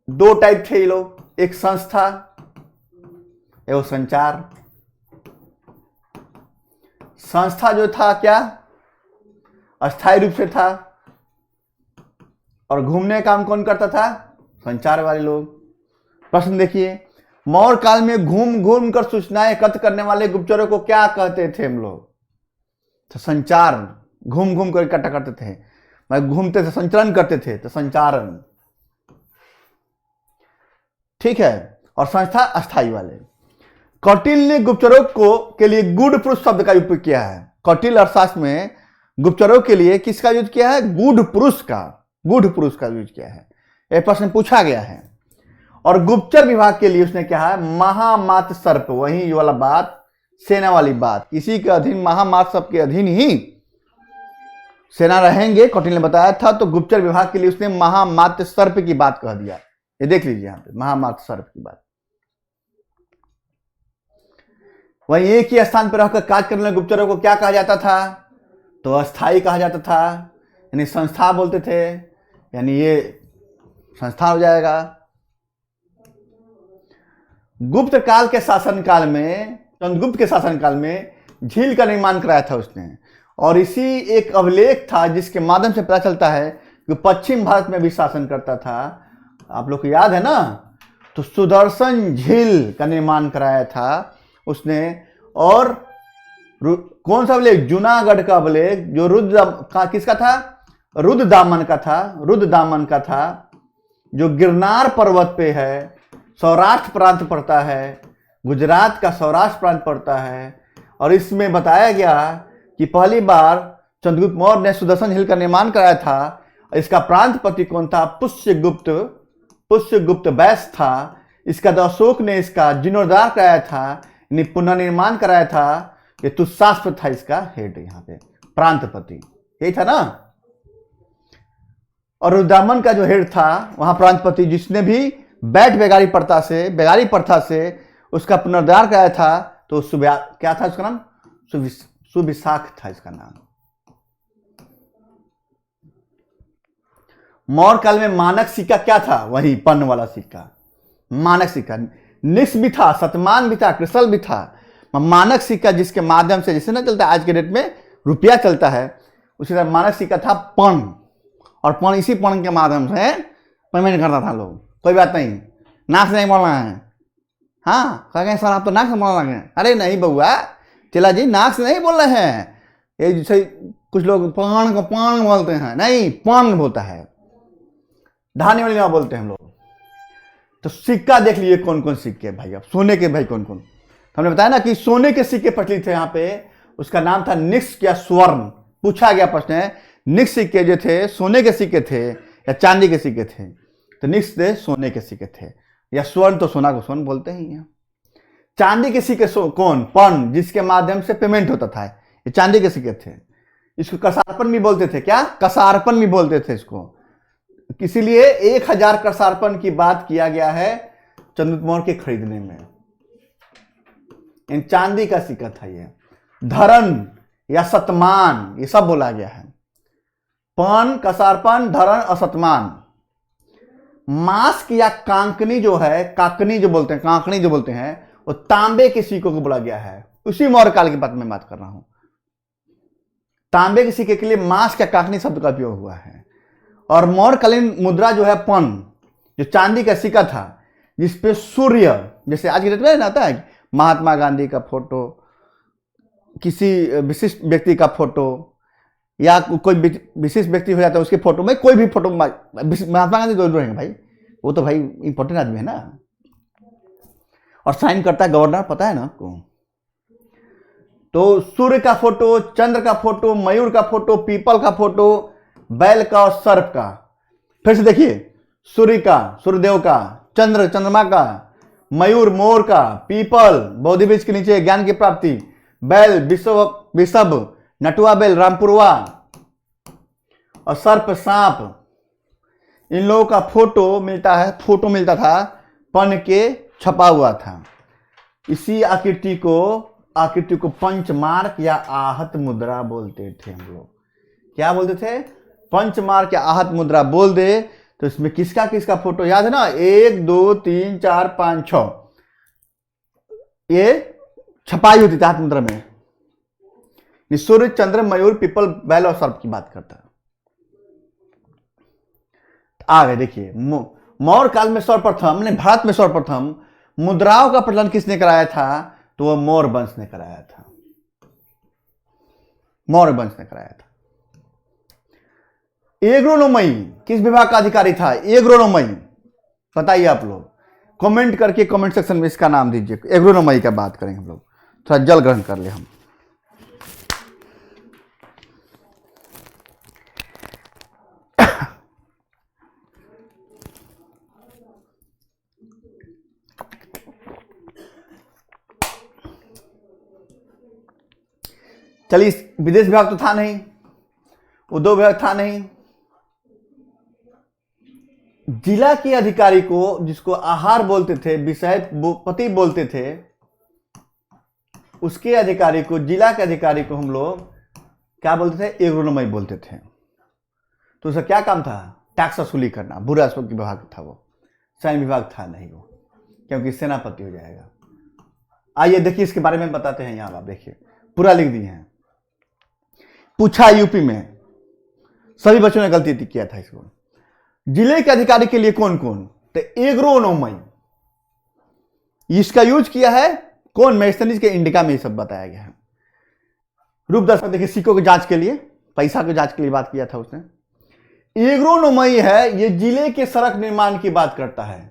2 टाइप थे ये लोग, एक संस्था एवं संचार। संस्था जो था क्या, अस्थायी रूप से था, और घूमने का काम कौन करता था, संचार वाले लोग। प्रश्न देखिए, मौर्य काल में घूम घूम कर सूचनाएं एकत्र करने वाले गुप्तचरों को क्या कहते थे हम लोग, तो संचार, घूम घूम कर इकट्ठा करते थे, घूमते थे, संचरण करते थे, तो संचारण। ठीक है, और संस्था अस्थाई वाले। कौटिल ने गुप्तचरों को के लिए गूढ़ पुरुष शब्द का उपयोग किया है। कौटिल अर्थशास्त्र में गुप्तचरों के लिए किसका यूज किया है? गूढ़ पुरुष का यूज किया है। यह प्रश्न पूछा गया है। और गुप्तचर विभाग के लिए उसने क्या है? महामात्र सर्प, वही ये वाला बात, सेना वाली बात, इसी के अधीन, महामात्र सर्प के अधीन ही सेना रहेंगे, कौटिल ने बताया था। तो गुप्तचर विभाग के लिए उसने महामात्र सर्प की बात कह दिया। ये देख लीजिए यहां पे, महामात्र सर्प की बात। वहीं एक ही स्थान पर रहकर कार्य करने वाले गुप्तचरों को क्या कहा जाता था? तो अस्थाई कहा जाता था, यानी संस्था बोलते थे, यानी ये संस्था हो जाएगा। गुप्त काल के शासनकाल में, चंद्रगुप्त के शासनकाल में झील का निर्माण कराया था उसने। और इसी एक अभिलेख था जिसके माध्यम से पता चलता है कि पश्चिम भारत में भी शासन करता था। आप लोग को याद है ना? तो सुदर्शन झील का निर्माण कराया था उसने। और कौन सा अभिलेख? जूनागढ़ का अभिलेख, जो किसका था? रुद्रदामन का था, जो गिरनार पर्वत पे है, सौराष्ट्र प्रांत पड़ता है, गुजरात का सौराष्ट्र प्रांत पड़ता है। और इसमें बताया गया कि पहली बार चंद्रगुप्त मौर्य ने सुदर्शन झील का निर्माण कराया था। इसका प्रांतपति कौन था? पुष्यगुप्त वैश्य था। इसका अशोक ने इसका जीर्णोद्धार कराया था, पुनर्निर्माण कराया था। ये तुषास्त्र था इसका हेड, यहाँ पे प्रांतपति यही था ना। और रुद्रदामन का जो हेड था वहां प्रांतपति, जिसने भी बेगारी प्रथा से उसका पुनरुद्धार कराया था, तो क्या था उसका नाम? सुविशाख था इसका नाम। मौर्य काल में मानक सिक्का क्या था? वही पन्न वाला सिक्का, मानक सिक्का। निक्स भी था, शतमान भी था, क्रिसल भी था। मानक सिक्का जिसके माध्यम से, जैसे ना चलता है आज के डेट में रुपया चलता है, उसी तरह मानक सिक्का था पन्न। और पन्न, इसी पन्न के माध्यम से पेमेंट करता था लोग। कोई बात नहीं, नाक से नहीं बोलना है। हाँ, कहें सर आप तो नाक से बोलना लगे। अरे नहीं बउआ, चला जी, नाक से नहीं बोल रहे हैं। ये जैसे कुछ लोग पान को पान बोलते हैं, नहीं, पान बोलता है, धाने वाली ना बोलते हैं हम लोग। तो सिक्का देख लीजिए कौन कौन सिक्के भाई, अब सोने के भाई कौन कौन। तो हमने बताया ना कि सोने के सिक्के प्रचलित थे यहाँ पे। उसका नाम था निक्स या स्वर्ण। पूछा गया प्रश्न है, निक्स सिक्के जो थे सोने के सिक्के थे या चांदी के सिक्के थे? तो निक्स थे सोने के सिक्के थे, या स्वर्ण तो सोना को स्वर्ण बोलते ही हैं। चांदी के सिक्के कौन? पन्न, जिसके माध्यम से पेमेंट होता था, ये चांदी के सिक्के थे। इसको कसारपन भी बोलते थे। क्या? कसारपन भी बोलते थे इसको। इसीलिए 1000 कसारपन की बात किया गया है चंद्रगुप्त मौर्य के खरीदने में। इन चांदी का सिक्का था ये। धरन या शतमान, ये सब बोला गया है। पन, कसारपन, धरन और शतमान। मास्क या कांकनी जो है, कांकनी जो बोलते हैं, वो तांबे के सिक्कों को बोला गया है। उसी मौर्य काल की बात मैं बात कर रहा हूं। तांबे के सिक्के के लिए मास्क या कांकनी शब्द का उपयोग हुआ है। और मौर्यकालीन मुद्रा जो है पन, जो चांदी का सिक्का था, जिसपे सूर्य, जैसे आज की डेट में आता है महात्मा गांधी का फोटो, किसी विशिष्ट व्यक्ति का फोटो, या कोई विशिष्ट व्यक्ति हो जाता है उसके फोटो में, कोई भी फोटो, महात्मा गांधी जरूर रहेंगे भाई, वो तो भाई इंपॉर्टेंट आदमी है ना। और साइन करता है गवर्नर, पता है ना आपको। तो सूर्य का फोटो, चंद्र का फोटो, मयूर का फोटो, पीपल का फोटो, बैल का और सर्प का। फिर से देखिए, सूर्य का, सूर्यदेव का, चंद्र, चंद्रमा का, मयूर, मोर का, पीपल, बोधि वृक्ष के नीचे ज्ञान की प्राप्ति, बैल, विषभ, नटुआ बैल, रामपुरवा, और सर्प, सांप। इन लोगों का फोटो मिलता था पन के, छपा हुआ था। इसी आकृति को पंचमार्क या आहत मुद्रा बोलते थे हम लोग। क्या बोलते थे? पंचमार्क या आहत मुद्रा बोल दे तो इसमें किसका किसका फोटो याद है ना? 1 2 3 4 5 6 ये छपाई होती थी हाथ मुद्रा में। सूर्य, चंद्र, मयूर, पीपल, बैल और सर्प की बात करता है। आगे देखिए, मौर्य काल में सर्वप्रथम, भारत में सर्वप्रथम मुद्राओं का प्रचलन किसने कराया था? तो वह मौर्य वंश ने कराया था। मौर्य वंश ने कराया था। एग्रोनोमी किस विभाग का अधिकारी था? एग्रोनोमी, बताइए आप लोग। कमेंट करके कमेंट सेक्शन में इसका नाम दीजिए। एग्रोनोमी का बात करेंगे हम लोग, थोड़ा जल ग्रहण कर ले हम। चलिए, विदेश विभाग तो था नहीं, उद्योग विभाग था नहीं, जिला के अधिकारी को, जिसको आहार बोलते थे, विषय पति बोलते थे, उसके अधिकारी को, जिला के अधिकारी को हम लोग क्या बोलते थे? एग्रोनोमी बोलते थे। तो उसका क्या काम था? टैक्स वसूली करना। भू राजस्व विभाग था वो, सैन्य विभाग था नहीं वो, क्योंकि सेनापति हो जाएगा। आइए देखिए, इसके बारे में बताते हैं। यहाँ आप देखिए, पूरा लिख दिए हैं। पूछा यूपी में, सभी बच्चों ने गलती किया था इसको। जिले के अधिकारी के लिए कौन कौन? तो एग्रोनोमी, इसका यूज किया है कौन? मैथनीज के इंडिका में ये सब बताया गया है। रूप दर्शक देखिए, सिक्कों की जांच के लिए, पैसा की जांच के लिए बात किया था उसने। एग्रोनोमी है, ये जिले के सड़क निर्माण की बात करता है,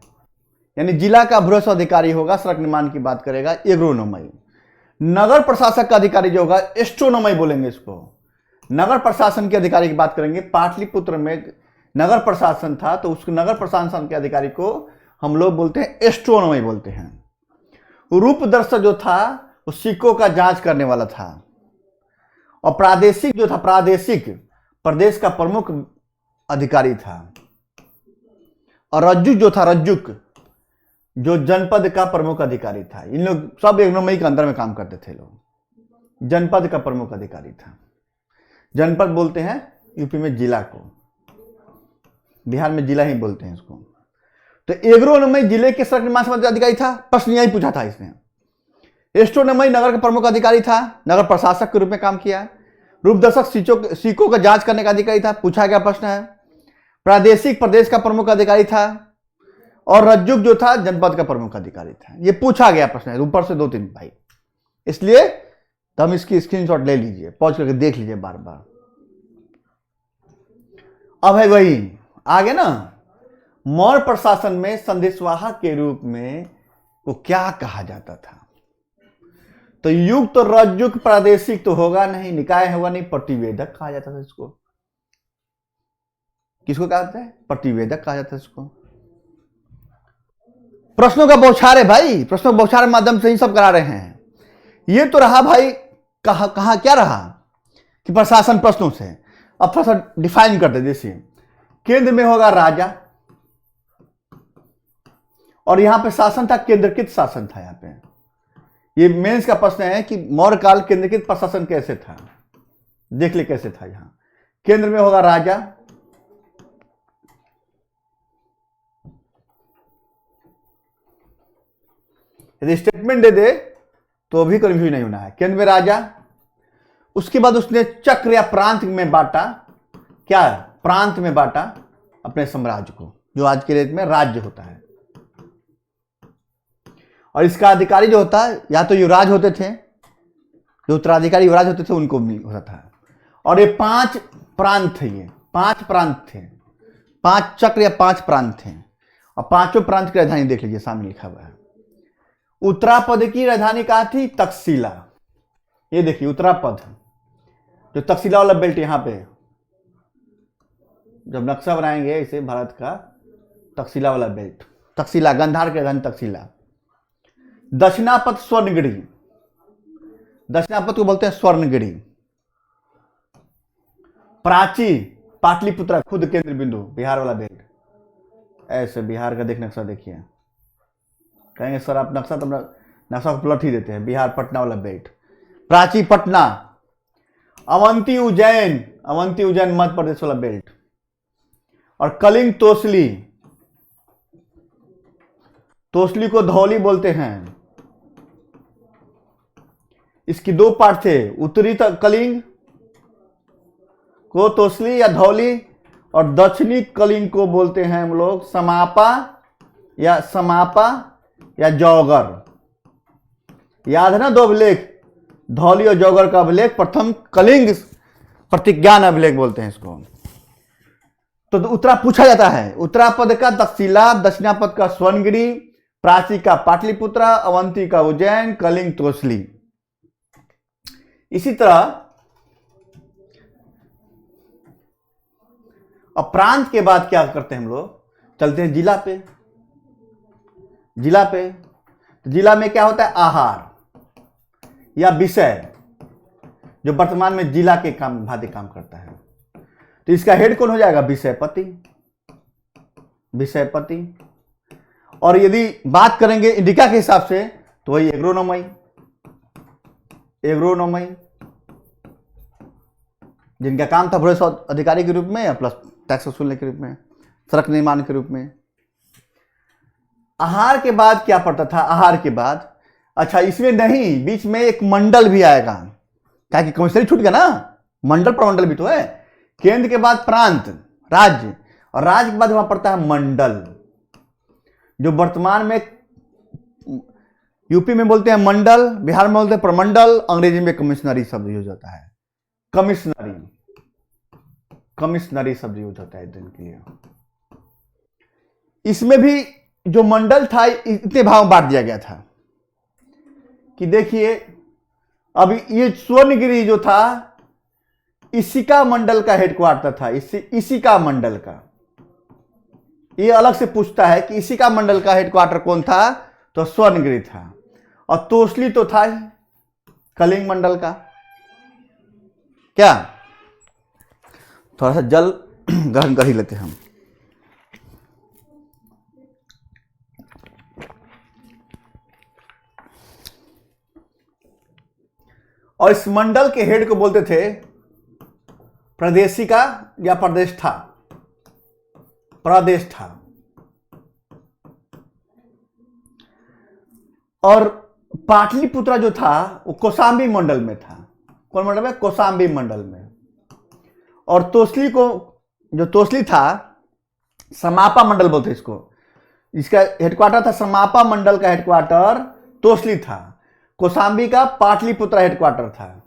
यानी जिला का भू अधिकारी होगा, सड़क निर्माण की बात करेगा, एग्रोनोमी। नगर प्रशासक का अधिकारी जो होगा, एस्ट्रोनोमी बोलेंगे इसको। नगर प्रशासन के अधिकारी की बात करेंगे। पाटलिपुत्र में नगर प्रशासन था, तो उस नगर प्रशासन के अधिकारी को हम लोग बोलते हैं एस्ट्रोनोमी बोलते हैं। रूप दर्शक जो था वो सिक्कों का जांच करने वाला था। और प्रादेशिक जो था, प्रादेशिक प्रदेश का प्रमुख अधिकारी था। और रज्जुक जो था, रज्जुक जो जनपद का प्रमुख अधिकारी था। इन लोग सब एग्रोनोमी के अंदर में काम करते थे लोग। जनपद का प्रमुख अधिकारी था। जनपद बोलते हैं यूपी में जिला को, बिहार में जिला ही बोलते हैं इसको। तो एग्रोनोमी जिले के सड़क निर्माण संबंधी अधिकारी था, प्रश्न यही पूछा था इसने। एस्ट्रोनोमी नगर का प्रमुख अधिकारी था, नगर प्रशासक के रूप में काम किया। रूपदर्शक सिक्कों का जांच करने का अधिकारी था, पूछा गया प्रश्न है। प्रादेशिक प्रदेश का प्रमुख अधिकारी था। और रज्जुक जो था जनपद का प्रमुख अधिकारी था। ये पूछा गया प्रश्न है, ऊपर से 2-3 भाई, इसलिए तो हम इसकी स्क्रीनशॉट ले लीजिए, पॉज करके देख लीजिए बार बार। अब है वही आगे ना, मौर्य प्रशासन में संदेशवाहक के रूप में वो क्या कहा जाता था? तो युक्त तो रज्जुक, प्रादेशिक तो होगा नहीं, निकाय होगा नहीं, प्रतिवेदक कहा जाता था इसको। किसको कहा जाता है? प्रतिवेदक कहा जाता है इसको। प्रश्नों का बौछार है भाई, प्रश्नों का बौछार के माध्यम से ही सब करा रहे हैं। ये तो रहा भाई, कहा क्या रहा कि प्रशासन प्रश्नों से। अब थोड़ा सा डिफाइन कर दे। जैसे केंद्र में होगा राजा, और यहां पे शासन था, केंद्रीकृत शासन था। यहां पे ये मेंस का प्रश्न है कि मौर्य काल केंद्रीकृत प्रशासन कैसे था, देख ले कैसे था। यहां केंद्र में होगा राजा, यदि स्टेटमेंट दे दे तो भी कंफ्यूज नहीं होना है। केंद्र में राजा, उसके बाद उसने चक्र या प्रांत में बांटा। क्या? प्रांत में बांटा अपने साम्राज्य को, जो आज के डेट में राज्य होता है। और इसका अधिकारी जो होता है, या तो युवराज होते थे, जो उत्तराधिकारी युवराज होते थे उनको भी होता था। और ये 5 प्रांत थे, ये 5 प्रांत थे, 5 चक्र या 5 प्रांत थे। और पांचों प्रांत की राजधानी देख लीजिए, सामने लिखा हुआ है। उत्तरापद की राजधानी कहाँ थी? तक्षशिला। ये देखिए उत्तरापद, जो तक्षशिला वाला बेल्ट, यहां पे जब नक्शा बनाएंगे इसे भारत का, तक्षशिला वाला बेल्ट, तक्षशिला, गांधार की राजधानी तक्षशिला। दक्षिणापद स्वर्णगिरी, दक्षिणापद को बोलते हैं स्वर्णगिरी। प्राची, पाटलिपुत्र, खुद केंद्र बिंदु, बिहार वाला बेल्ट। ऐसे बिहार का नक्शा देखिए, कहेंगे सर आप नक्शा तो नक्शा को पलट ही देते हैं। बिहार पटना वाला बेल्ट, प्राची पटना। अवंती उज्जैन, अवंती उज्जैन मध्य प्रदेश वाला बेल्ट। और कलिंग तोसली, तोसली को धौली बोलते हैं। इसकी 2 पार्ट थे, उत्तरी कलिंग को तोसली या धौली, और दक्षिणी कलिंग को बोलते हैं हम लोग समापा या जौगर। याद है ना 2 अभिलेख, धौली और जौगर का अभिलेख, प्रथम कलिंग प्रतिज्ञान अभिलेख बोलते हैं इसको। तो उत्तरा पूछा जाता है, उत्तरापद का तक्षशिला, दक्षिणापद का स्वर्णगिरी, प्राची का पाटलिपुत्रा, अवंती का उज्जैन, कलिंग तोसली। इसी तरह अब प्रांत के बाद क्या करते हैं हम लोग, चलते हैं जिला पे। जिला पे तो जिला में क्या होता है, आहार या विषय, जो वर्तमान में जिला के काम भांति काम करता है। तो इसका हेड कौन हो जाएगा, विषयपति। विषयपति। और यदि बात करेंगे इंडिका के हिसाब से तो वही एग्रोनोमई। एग्रोनोमई जिनका काम था भूमि अधिकारी के रूप में या प्लस टैक्स वसूलने के रूप में, सड़क निर्माण के रूप में। आहार के बाद क्या पड़ता था, आहार के बाद, अच्छा इसमें नहीं, बीच में एक मंडल भी आएगा, क्या कि कमिश्नरी छूट गया ना, मंडल प्रमंडल भी तो है। केंद्र के बाद प्रांत, राज्य, और राज्य के बाद वहां पड़ता है मंडल, जो वर्तमान में यूपी में बोलते हैं मंडल, बिहार में बोलते हैं प्रमंडल, अंग्रेजी में कमिश्नरी शब्द यूज होता है। कमिश्नरी, कमिश्नरी शब्द यूज होता है दिन के लिए। इसमें भी जो मंडल था इतने भाग में बांट दिया गया था कि देखिए, अब ये स्वर्णगिरी जो था इसिका मंडल का हेडक्वार्टर था। इसिका मंडल का, ये अलग से पूछता है कि इसिका मंडल का हेडक्वार्टर कौन था, तो स्वर्णगिरी था। और तोसली तो था ही कलिंग मंडल का। क्या, थोड़ा सा जल ग्रहण कर ही लेते हैं हम। और इस मंडल के हेड को बोलते थे प्रदेशिका या प्रदेष्ठा। प्रदेष्ठा। और पाटलिपुत्रा जो था वो कौशाम्बी मंडल में था। कौन मंडल में, कौशाम्बी मंडल में। और तोसली को, जो तोसली था, समापा मंडल बोलते इसको। इसका हेडक्वार्टर था, समापा मंडल का हेडक्वार्टर तोसली था। कौशाम्बी का पाटलिपुत्रा हेडक्वार्टर था।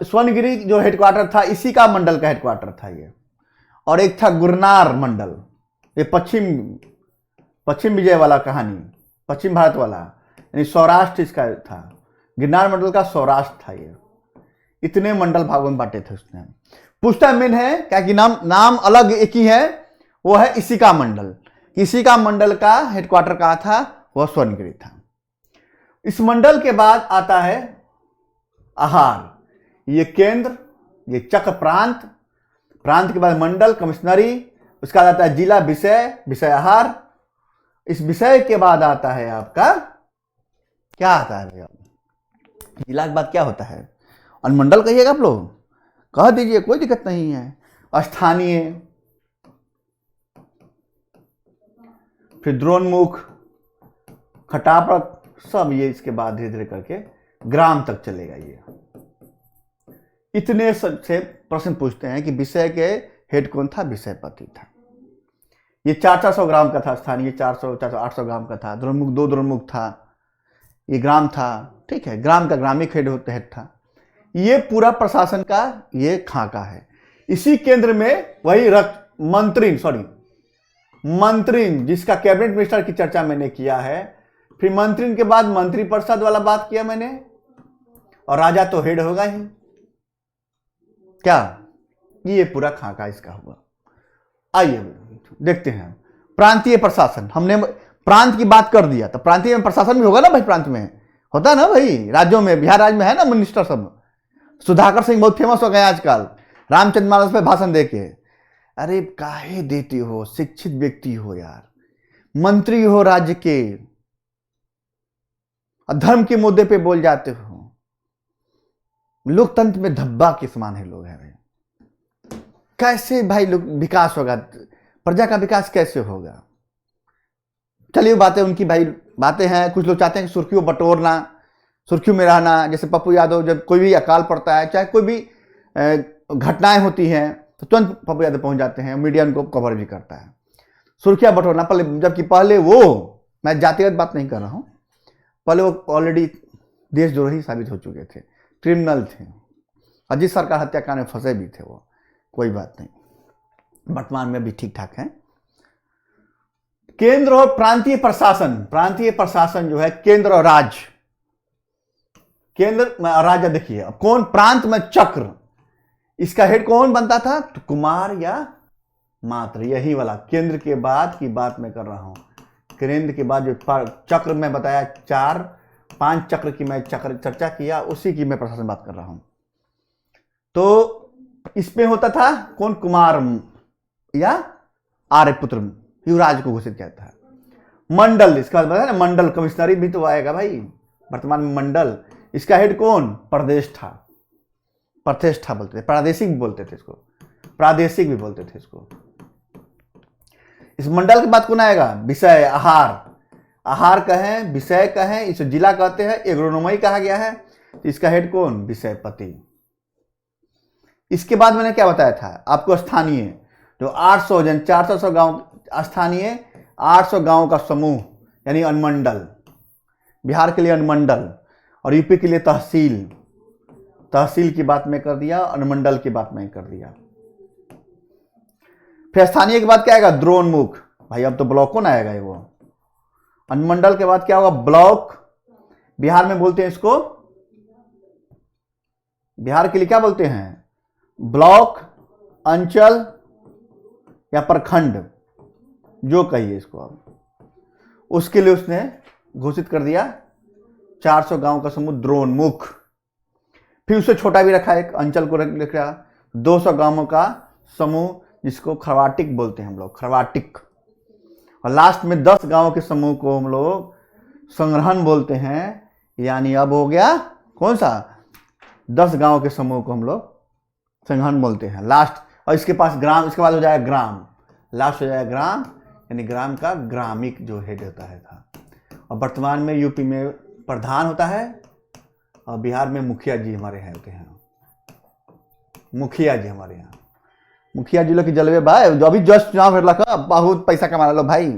स्वर्णगिरी जो हेडक्वार्टर था इसी का मंडल का हेडक्वार्टर था ये। और एक था गुरनार मंडल, ये पश्चिम विजय वाला कहानी, पश्चिम भारत वाला, यानी सौराष्ट्र इसका था। गिरनार मंडल का सौराष्ट्र था ये। इतने मंडल भागों में बांटे थे उसने। पूछता मेन है क्या कि नाम अलग एक ही है, वो है इसिका मंडल। इसिका मंडल का हेडक्वार्टर कहाँ था, वह स्वर्णगिरी था। इस मंडल के बाद आता है आहार, ये केंद्र, ये चक्र प्रांत, प्रांत के बाद मंडल, कमिश्नरी, उसका आता है जिला, विषय, विषय आहार। इस विषय के बाद आता है आपका क्या आता है भैया, जिला के बाद क्या होता है, अनुमंडल कहिएगा आप लोग, कह दीजिए, कोई दिक्कत नहीं है। स्थानीय, फिर द्रोणमुख, खटापड़, सब ये इसके बाद धीरे धीरे करके ग्राम तक चलेगा। ये इतने से प्रश्न पूछते हैं कि विषय के हेड कौन था, विषयपति था। ये 400 ग्राम का था स्थानीय, 400-800 ग्राम का था। द्रोणमुख 2 द्रोणमुख था, ये ग्राम था, ठीक है। ग्राम का ग्रामिक हेड था। ये पूरा प्रशासन का ये खाका है। इसी केंद्र में वही मंत्री, जिसका कैबिनेट मिनिस्टर की चर्चा मैंने किया है। फिर मंत्री के बाद मंत्री परिषद वाला बात किया मैंने, और राजा तो हेड होगा ही। क्या, ये पूरा खाका इसका हुआ। आइए देखते हैं प्रांतीय प्रशासन। हमने प्रांत की बात कर दिया, तो प्रांतीय में प्रशासन भी होगा ना भाई, प्रांत में होता है ना भाई, राज्यों में, बिहार राज्य में है ना मिनिस्टर सब। सुधाकर सिंह बहुत फेमस हो गए आजकल, रामचंद्र मानस पे भाषण देके। अरे काहे देते हो, शिक्षित व्यक्ति हो यार, मंत्री हो राज्य के, धर्म के मुद्दे पे बोल जाते हो। लोकतंत्र में धब्बा के समान है लोग हैं भाई। कैसे भाई लोग विकास होगा, प्रजा का विकास कैसे होगा। चलिए बातें उनकी भाई बातें हैं। कुछ लोग चाहते हैं कि सुर्खियों बटोरना, सुर्खियों में रहना। जैसे पप्पू यादव, जब कोई भी अकाल पड़ता है, चाहे कोई भी घटनाएं होती हैं, तो तुरंत पप्पू यादव पहुंच जाते हैं, मीडिया उनको कवर भी करता है। सुर्खियां बटोरना पहले, जबकि पहले वो, मैं जातिगत बात नहीं कर रहा हूं, पहले वो ऑलरेडी देशद्रोही साबित हो चुके थे, क्रिमिनल थे। अजीत सरकार हत्याकांड में फंसे भी थे वो, कोई बात नहीं, वर्तमान में भी ठीक ठाक हैं। केंद्र और प्रांतीय प्रशासन जो है केंद्र और राज्य, केंद्र राज्य। देखिए अब कौन, प्रांत में चक्र, इसका हेड कौन बनता था? तो कुमार या मात्र, यही वाला केंद्र के बाद की बात मैं कर रहा हूं। केंद्र के बाद जो चक्र में बताया, 4-5 चक्र की मैं चर्चा किया, उसी की मैं प्रशासन बात कर रहा हूं। तो इसमें होता था कौन? कुमार या आर्यपुत्र, युवराज को घोषित किया था। मंडल, इसका मतलब है ना मंडल, कमिश्नरी भी तो आएगा भाई वर्तमान में मंडल। इसका हेड कौन? प्रतिष्ठा बोलते थे, प्रादेशिक भी बोलते थे इसको, प्रादेशिक भी बोलते थे इसको। इस मंडल के बाद कौन आएगा? विषय, आहार कहें, विषय कहें, इसे जिला कहते हैं, एग्रोनोमी कहा गया है। तो इसका हेड कौन? विषयपति। इसके बाद मैंने क्या बताया था आपको? स्थानीय, जो 800 जन 400 गांव, स्थानीय 800 गांवों का समूह यानी अनुमंडल। बिहार के लिए अनुमंडल और यूपी के लिए तहसील की बात मैं कर दिया, अनुमंडल की बात मैं कर दिया। फिर स्थानीय के बाद क्या आएगा? द्रोणमुख। भाई अब तो ब्लॉक कौन आएगा? वो अनुमंडल के बाद क्या होगा? ब्लॉक। बिहार में बोलते हैं इसको, बिहार के लिए क्या बोलते हैं? ब्लॉक, अंचल या प्रखंड, जो कहिए इसको आप। उसके लिए उसने घोषित कर दिया 400 गांव का समूह द्रोणमुख। फिर उससे छोटा भी रखा, एक अंचल को रखा 200 गांवों का समूह, जिसको खरवाटिक बोलते हैं हम लोग, खरवाटिक। और लास्ट में 10 गांवों के समूह को हम लोग संग्रहण बोलते हैं। यानी अब हो गया कौन सा? 10 गांवों के समूह को हम लोग संग्रहण बोलते हैं लास्ट। और इसके पास ग्राम, इसके बाद हो जाएगा ग्राम, लास्ट हो जाएगा ग्राम, यानी ग्राम का ग्रामिक जो हेड होता है था। और वर्तमान में यूपी में प्रधान होता है और बिहार में मुखिया जी हमारे यहाँ होते हैं। मुखिया जी हमारे यहाँ, मुखिया जी लोग की जलवे भाई, जो अभी जस्ट चुनाव लगा, बहुत पैसा कमा लो भाई,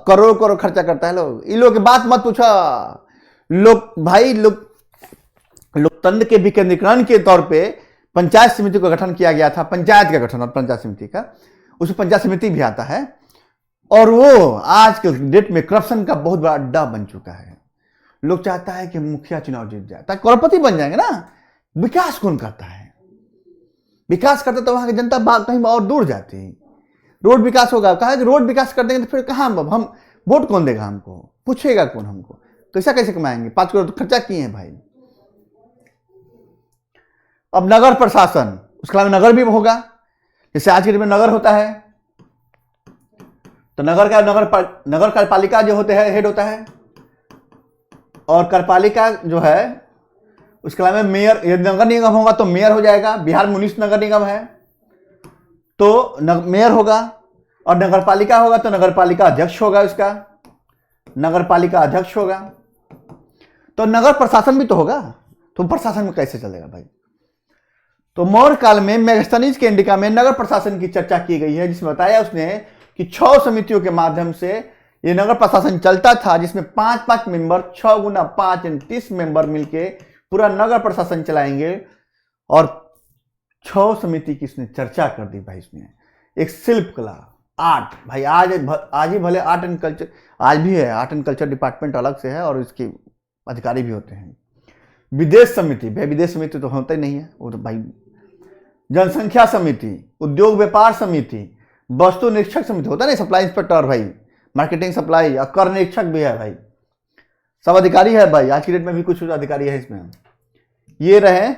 करोड़ करोड़ खर्चा करता है लोग। इन लोग की बात मत पूछा। लोग भाई, लोकतंत्र के विकेंद्रीकरण के तौर पे पंचायत समिति का गठन किया गया था, पंचायत का गठन और पंचायत समिति का, उसमें पंचायत समिति भी आता है। और वो आज के डेट में करप्शन का बहुत बड़ा अड्डा बन चुका है। लोग चाहता है कि मुखिया चुनाव जीत जाए ताकि करोड़पति बन जाएंगे ना। विकास कौन करता है? विकास करता तो वहां की जनता कहीं और दूर जाती। रोड विकास होगा, कहा कि रोड विकास कर देंगे तो फिर कहाँ हम वोट कौन देगा? हमको पूछेगा कौन? हमको कैसे कमाएंगे? 5 करोड़ तो खर्चा किए हैं भाई। अब नगर प्रशासन, उसके अलावा नगर भी होगा, जैसे आज के डेट में नगर होता है तो नगर कार्यपालिका जो होते हैं हेड होता है, और कार्यपालिका जो है उसके अलावा मेयर, यदि नगर निगम होगा तो मेयर हो जाएगा। बिहार में 19 नगर निगम है तो मेयर होगा, और नगर पालिका होगा तो नगर पालिका अध्यक्ष होगा, इसका नगर पालिका अध्यक्ष होगा। तो नगर प्रशासन भी तो होगा, तो प्रशासन में कैसे चलेगा भाई? तो मौर्य काल में मेगास्थनीज के इंडिका में नगर प्रशासन की चर्चा की गई है, जिसमें बताया उसने कि 6 समितियों के माध्यम से ये नगर प्रशासन चलता था, जिसमें 5-5 मेंबर, 6 गुना 5 यानी 30 मेंबर मिलके पूरा नगर प्रशासन चलाएंगे। और 6 समिति की इसने चर्चा कर दी भाई। इसने एक शिल्प कला, आर्ट भाई, आज ही भले आर्ट एंड कल्चर आज भी है, आर्ट एंड कल्चर डिपार्टमेंट अलग से है और इसके अधिकारी भी होते हैं। विदेश समिति, भाई विदेश समिति तो होता ही नहीं है वो तो भाई। जनसंख्या समिति, उद्योग व्यापार समिति, वस्तु निरीक्षक समिति होता है ना, सप्लाई इंस्पेक्टर भाई, मार्केटिंग सप्लाई, और कर निरीक्षक भी है भाई। सब अधिकारी है भाई, आज की डेट में भी कुछ अधिकारी है इसमें। ये रहे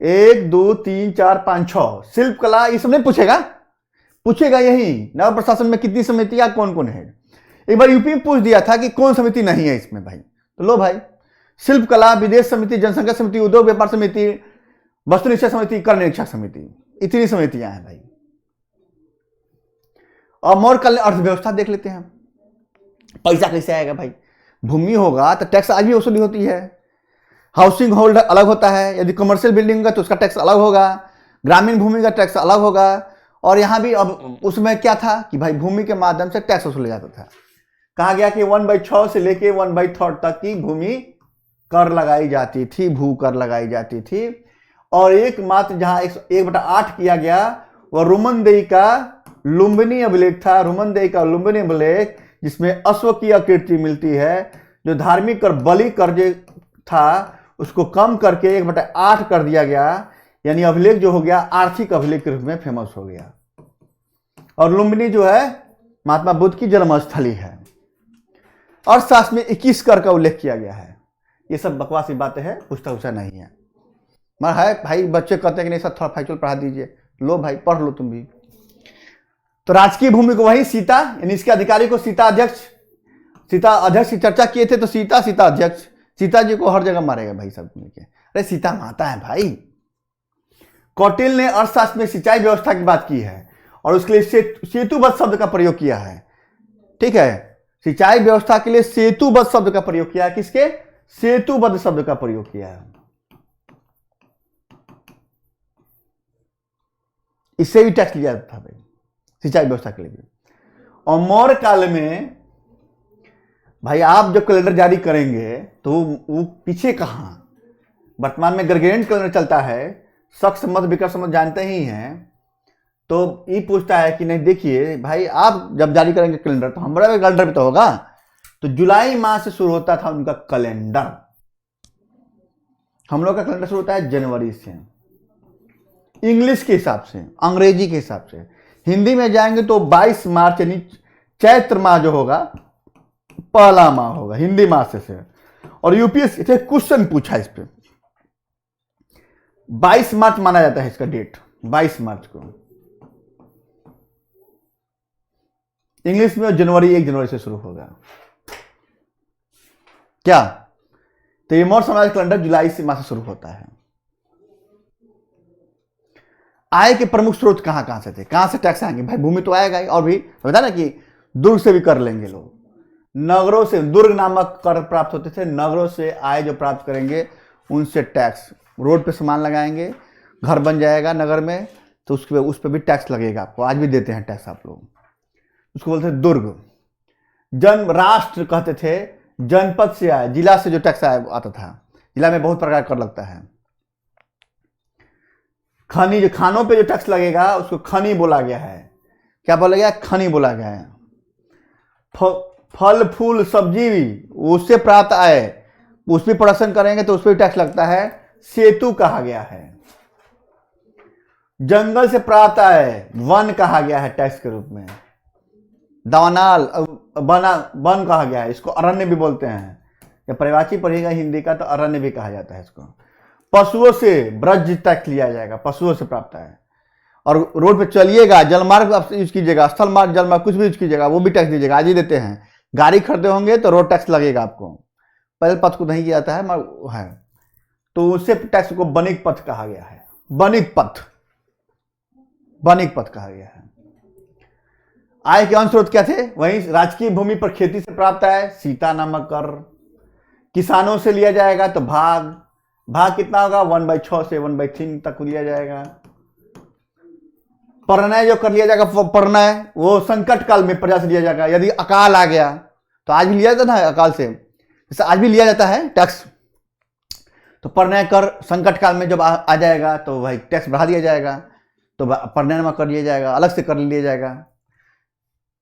1 2 3 4 5 6 शिल्प कला, ये सब नहीं पूछेगा यही नगर प्रशासन में कितनी समितियां, कौन कौन है। एक बार यूपी में पूछ दिया था कि कौन समिति नहीं है इसमें भाई, तो लो भाई, शिल्प कला, विदेश समिति, जनसंख्या समिति, उद्योग व्यापार समिति, वस्तु निरीक्षक समिति, कर निरीक्षक समिति, इतनी समितियां हैं भाई। और मौर्य काल में अर्थव्यवस्था देख लेते हैं, पैसा कैसे आएगा भाई। भूमि होगा तो टैक्स आज भी वसूली होती है, हाउसिंग होल्ड अलग होता है, यदि कमर्शियल बिल्डिंग होगा तो उसका टैक्स अलग होगा, ग्रामीण भूमि का टैक्स अलग होगा। और यहां भी अब उसमें क्या था कि भाई भूमि के माध्यम से टैक्स वसूला जाता था। कहा गया कि 1/6 से लेके 1/3 तक की भूमि कर लगाई जाती थी, भू कर लगाई जाती थी। और एकमात्र जहां 1/8 किया गया वह रोमन देई का लुम्बिनी अभिलेख था, रुमनदेही का लुम्बिनी अभिलेख, जिसमें अश्व की आकृति मिलती है, जो धार्मिक और बलि कर्ज था उसको कम करके 1/8 कर दिया गया, यानी अभिलेख जो हो गया आर्थिक अभिलेख के रूप में फेमस हो गया। और लुम्बिनी जो है महात्मा बुद्ध की जन्मस्थली है। अर्थशास्त्र में 21 कर का उल्लेख किया गया है। ये सब बकवासी बातें हैं, पूछता उछा नहीं है, मगर है भाई। बच्चे कहते हैं कि नहीं सर थोड़ा फैक्चुअल पढ़ा दीजिए, लो भाई पढ़ लो तुम भी। तो राजकीय भूमि को वही सीता, यानी इसके अधिकारी को सीता अध्यक्ष की चर्चा किए थे, तो सीता अध्यक्ष, सीता जी को हर जगह मारेगा भाई सब मिलके। अरे सीता माता है भाई। कौटिल्य ने अर्थशास्त्र में सिंचाई व्यवस्था की बात की है और उसके लिए सेतुबद्ध शब्द का प्रयोग किया है। ठीक है, सिंचाई व्यवस्था के लिए सेतुबद्ध शब्द का प्रयोग किया है। किसके? सेतुबद्ध शब्द का प्रयोग किया है। इससे भी टैक्स लिया जाता था भाई, सिंचाई व्यवस्था के लिए भी। और मौर्य काल में भाई आप जब कैलेंडर जारी करेंगे तो वो पीछे कहां, वर्तमान में ग्रेगोरियन कैलेंडर चलता है, शक संवत विक्रम संवत जानते ही हैं। तो ये पूछता है कि नहीं देखिए भाई आप जब जारी करेंगे कैलेंडर तो हमारा कैलेंडर भी तो होगा। तो जुलाई माह से शुरू होता था उनका कैलेंडर, हम लोग का कैलेंडर शुरू होता है जनवरी से, इंग्लिश के हिसाब से, अंग्रेजी के हिसाब से। हिंदी में जाएंगे तो 22 मार्च यानी चैत्र माह जो होगा पहला माह होगा हिंदी माह से। और यूपीएससी से क्वेश्चन पूछा इस पे, 22 मार्च माना जाता है इसका डेट, 22 मार्च को। इंग्लिश में जनवरी 1 जनवरी से शुरू होगा क्या? तो ये मौर्य साम्राज्य कैलेंडर जुलाई से माह से शुरू होता है। आय के प्रमुख स्रोत कहां कहां से थे, कहां से टैक्स आएंगे भाई? भूमि तो आएगा ही, और भी बता ना कि दुर्ग से भी कर लेंगे लोग, नगरों से, दुर्ग नामक कर प्राप्त होते थे, नगरों से आय जो प्राप्त करेंगे उनसे टैक्स। रोड पे सामान लगाएंगे, घर बन जाएगा नगर में तो उस पर भी टैक्स लगेगा आपको, आज भी देते हैं टैक्स आप लोग, उसको बोलते हैं दुर्ग। जन्म राष्ट्र कहते थे, जनपद से आए, जिला से जो टैक्स आता था, जिला में बहुत प्रकार कर लगता है। खनी, जो खानों पे जो टैक्स लगेगा उसको खनी बोला गया है। क्या बोला गया? खनी बोला गया है। फल फूल सब्जी भी उससे प्राप्त आय, उस पर प्रोडक्शन करेंगे तो उस पर टैक्स लगता है, सेतु कहा गया है। जंगल से प्राप्त आय वन कहा गया है टैक्स के रूप में, दावनाल वन कहा गया है, इसको अरण्य भी बोलते हैं। जब परिवाची पढ़ेगा हिंदी का तो अरण्य भी कहा जाता है इसको। पशुओं से ब्रज टैक्स लिया जाएगा, पशुओं से प्राप्त है। और रोड पे चलिएगा, जलमार्ग यूज कीजिएगा, स्थल मार्ग जलमार्ग कुछ भी यूज कीजिएगा, वो भी टैक्स दीजिएगा, आज ही देते हैं। गाड़ी खरीदे होंगे तो रोड टैक्स लगेगा आपको, पैदल पथ को नहीं किया जाता है, तो उससे टैक्स को बनिक पथ कहा गया है। बनिक पथ कहा गया है। आय के अन्य स्रोत क्या थे? वहीं राजकीय भूमि पर खेती से प्राप्त आय, सीता नामक कर। किसानों से लिया जाएगा तो भाग कितना होगा? 1/6 से 1/3 तक लिया जाएगा। परनय जो कर लिया जाएगा, परनय वो संकट काल में प्रजा से लिया जाएगा। यदि अकाल आ गया तो आज भी लिया जाता है, अकाल से जैसे आज भी लिया जाता है टैक्स, तो परनय कर संकट काल में जब आ जाएगा तो भाई टैक्स बढ़ा दिया जाएगा, तो परनय में कर लिया जाएगा, अलग से कर लिया जाएगा।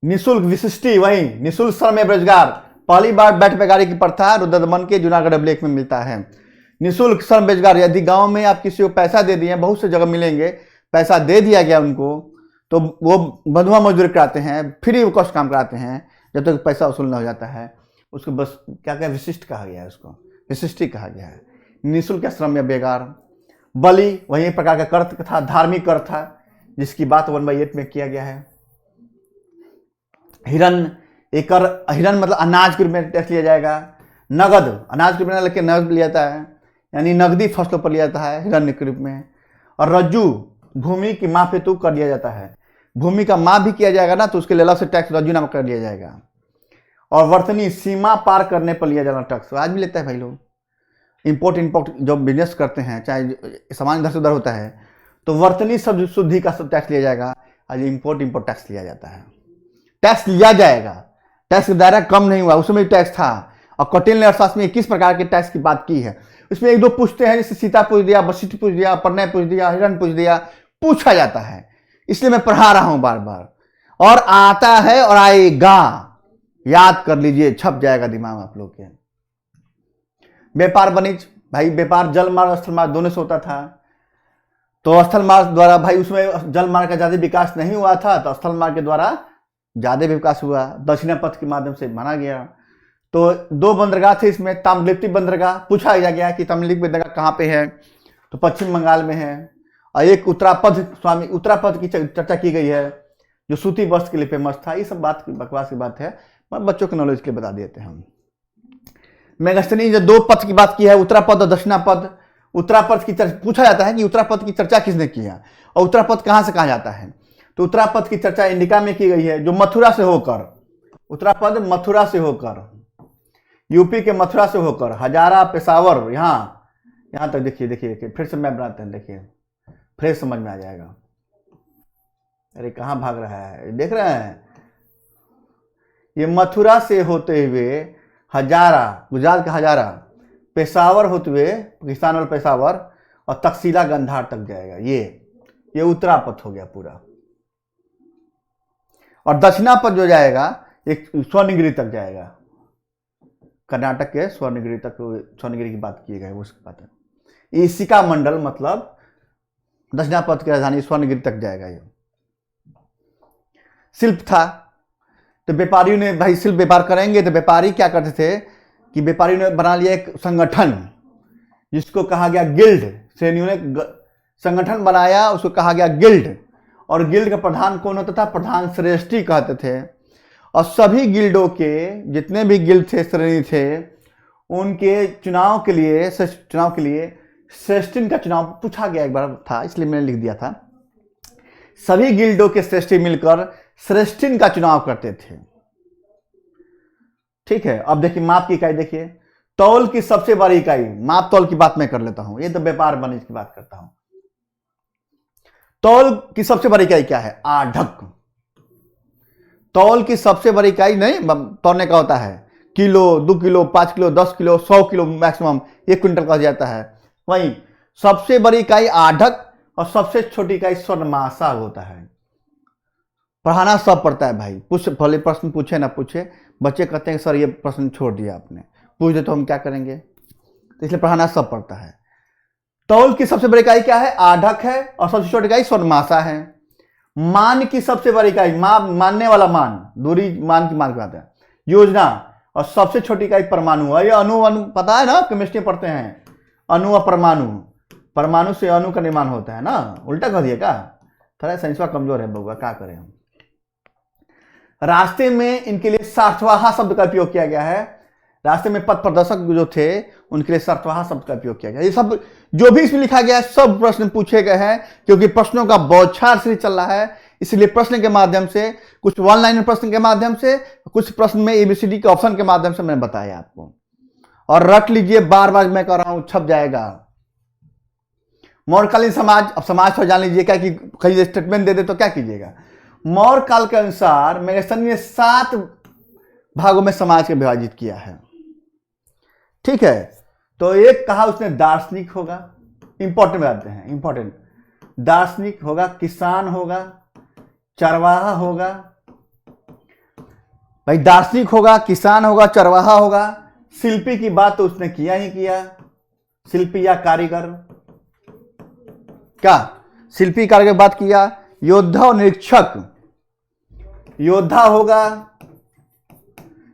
निःशुल्क विशिष्टि, वही निःशुल्क श्रम में रोजगार, पहली बार बैठ बेगारी की प्रथा रुद्रदमन के जूनागढ़ अभिलेख में मिलता है। निःशुल्क श्रम रोजगार, यदि गांव में आप किसी को पैसा दे दिए, बहुत से जगह मिलेंगे, पैसा दे दिया गया उनको तो वो बंधुआ मजदूरी कराते हैं, फ्री कॉस्ट काम कराते हैं जब तक पैसा वसूल न हो जाता है। उसको बस क्या क्या विशिष्ट कहा गया है, उसको विशिष्टि कहा गया है। निःशुल्क श्रम या बेगार। बलि वही प्रकार का कर था, धार्मिक कर था, जिसकी बात 1/8 में किया गया है। हिरन मतलब अनाज के रूप में टैक्स लिया जाएगा। नगद, अनाज के रूप में लेके नगद लिया जाता है, यानी नगदी फसलों पर लिया जाता है हिरण्य के रूप में। और रज्जु, भूमि की माप हेतु कर लिया जाता है, भूमि का माप भी किया जाएगा ना तो उसके लिए अलग से टैक्स रज्जु नाम कर लिया जाएगा। और वर्तनी, सीमा पार करने पर लिया जाना टैक्स, आज भी लेता है भाई लोग। इंपोर्ट जो बिजनेस करते हैं, चाहे सामान इधर से उधर होता है, तो वर्तनी सब शुद्धि का सब टैक्स लिया जाएगा। आज इंपोर्ट टैक्स लिया जाता है, टैक्स लिया जाएगा। टैक्स का दायरा कम नहीं हुआ, उसमें भी टैक्स था। और कौटिल्य ने अर्थशास्त्र में किस प्रकार के टैक्स की बात की है, इसमें एक दो पूछते हैं, जैसे सीता पूछ दिया, वशिष्ठ पूछ दिया, परनय पूछ दिया, हिरण पूछ दिया, पूछा जाता है, इसलिए मैं पढ़ा रहा हूं बार बार। और आता है और आएगा, याद कर लीजिए, छप जाएगा दिमाग में आप लोग के। व्यापार वाणिज्य भाई, व्यापार जल मार्ग स्थल मार्ग दोनों से होता था। तो स्थल मार्ग द्वारा भाई उसमें जल मार्ग का ज्यादा विकास नहीं हुआ था, तो स्थल मार्ग के द्वारा ज्यादा विकास हुआ, दक्षिणा पथ के माध्यम से माना गया। तो 2 बंदरगाह थे इसमें। ताम्रलिप्ति बंदरगाह पूछा गया कि ताम्रलिप्ति बंदरगाह कहाँ पे है, तो पश्चिम बंगाल में है। और एक उत्तरापद, स्वामी उत्तरापद की चर्चा की गई है, जो सूती वस्त्र के लिए फेमस था। ये सब बात बकवास की बात है, बच्चों के नॉलेज के लिए बता देते हैं हम। मेगास्थनी जो 2 पथ की बात की है, उत्तरापद और दक्षिणापद। उत्तरापद की पूछा जाता है कि उत्तरापद की चर्चा किसने किया और उत्तरापद कहाँ से कहा जाता है। तो उत्तरापद की चर्चा इंडिका में की गई है, जो मथुरा से होकर, उत्तरापद मथुरा से होकर, यूपी के मथुरा से होकर हजारा, पेशावर, यहाँ तक देखिए फिर से मैप बनाते हैं, देखिए फिर समझ में आ जाएगा। अरे कहाँ भाग रहा है, देख रहे हैं, ये मथुरा से होते हुए हजारा, गुजरात का हजारा, पेशावर होते हुए पाकिस्तान और पेशावर, और तकसीला गंधार तक जाएगा। ये उत्तरापथ हो गया पूरा। और दक्षिणापथ जो जाएगा एक स्वर्णगिरी तक जाएगा, कर्नाटक के स्वर्णगिरी तक, स्वर्णगिरी की बात की गई उसकी बात है। ईशिका मंडल मतलब दक्षिणापथ की राजधानी स्वर्णगिरी तक जाएगा। ये शिल्प था, तो व्यापारियों ने भाई शिल्प व्यापार करेंगे, तो व्यापारी क्या करते थे कि व्यापारियों ने बना लिया एक संगठन जिसको कहा गया गिल्ड। श्रेणियों ने संगठन बनाया, उसको कहा गया गिल्ड। और गिल्ड का प्रधान कौन होता था, प्रधान श्रेष्ठी कहते थे। और सभी गिल्डों के जितने भी गिल्ड थे, श्रेणी थे, उनके चुनाव के लिए श्रेष्ठिन का चुनाव पूछा गया एक बार था, इसलिए मैंने लिख दिया था। सभी गिल्डों के श्रेष्ठी मिलकर श्रेष्ठिन का चुनाव करते थे। ठीक है, अब देखिए माप की इकाई देखिए, तौल की सबसे बड़ी इकाई, माप तौल की बात मैं कर लेता हूं, ये तो व्यापार वाणिज्य की बात करता हूं। तौल की सबसे बड़ी इकाई क्या है, आढ़क। तौल की सबसे बड़ी इकाई नहीं तौलने का होता है, kilo, 2 kilo, 5 kilo, 10 kilo, 100 kilo, maximum 1 quintal का जाता है। वहीं सबसे बड़ी इकाई आढ़क और सबसे छोटी इकाई स्वर्णमासा होता है। पढ़ाना सब पड़ता है भाई, भले प्रश्न पूछे ना पूछे, बच्चे कहते हैं सर ये प्रश्न छोड़ दिया आपने, पूछ दे तो हम क्या करेंगे, तो इसलिए पढ़ाना सब पड़ता है। तौल की सबसे बड़ी इकाई क्या है, आढ़क है, और सबसे छोटी इकाई स्वर्णमासा है। मान की सबसे बड़ी इकाई, मानने वाला मान, दूरी मान की मान बात है, योजना, और सबसे छोटी इकाई परमाणु है। ये अणु पता है ना, केमिस्ट्री पढ़ते हैं, अणु और परमाणु, परमाणु से अणु का निर्माण होता है ना, उल्टा कह दिया क्या, थोड़ा साइंसवा कमजोर है बउआ, क्या करें हम। रास्ते में इनके लिए सार्थवाहा शब्द का उपयोग किया गया है। रास्ते में पथ प्रदर्शक जो थे उनके लिए सार्थवाहा शब्द का उपयोग किया गया। ये सब जो भी इसमें लिखा गया है सब प्रश्न पूछे गए हैं, क्योंकि प्रश्नों का बौछार से चल रहा है, इसलिए प्रश्न के माध्यम से, कुछ 1 लाइन प्रश्न के माध्यम से, कुछ प्रश्न में एबीसीडी के ऑप्शन के माध्यम से मैंने बताया आपको। और रट लीजिए, बार बार मैं कह रहा हूं, छप जाएगा। मौर्यकालीन समाज, अब समाज तो जान लीजिए क्या कि कहीं स्टेटमेंट दे दे तो क्या कीजिएगा। मौर्य काल के अनुसार मेगास्थनी ने 7 भागों में समाज को विभाजित किया है। ठीक है, तो एक कहा उसने दार्शनिक होगा, इंपॉर्टेंट बताते हैं, इंपॉर्टेंट, दार्शनिक होगा, किसान होगा, चरवाहा होगा। भाई दार्शनिक होगा, किसान होगा, चरवाहा होगा। शिल्पी की बात तो उसने किया ही किया, शिल्पी या कारीगर, क्या शिल्पी कारीगर बात किया। योद्धा और निरीक्षक, योद्धा होगा,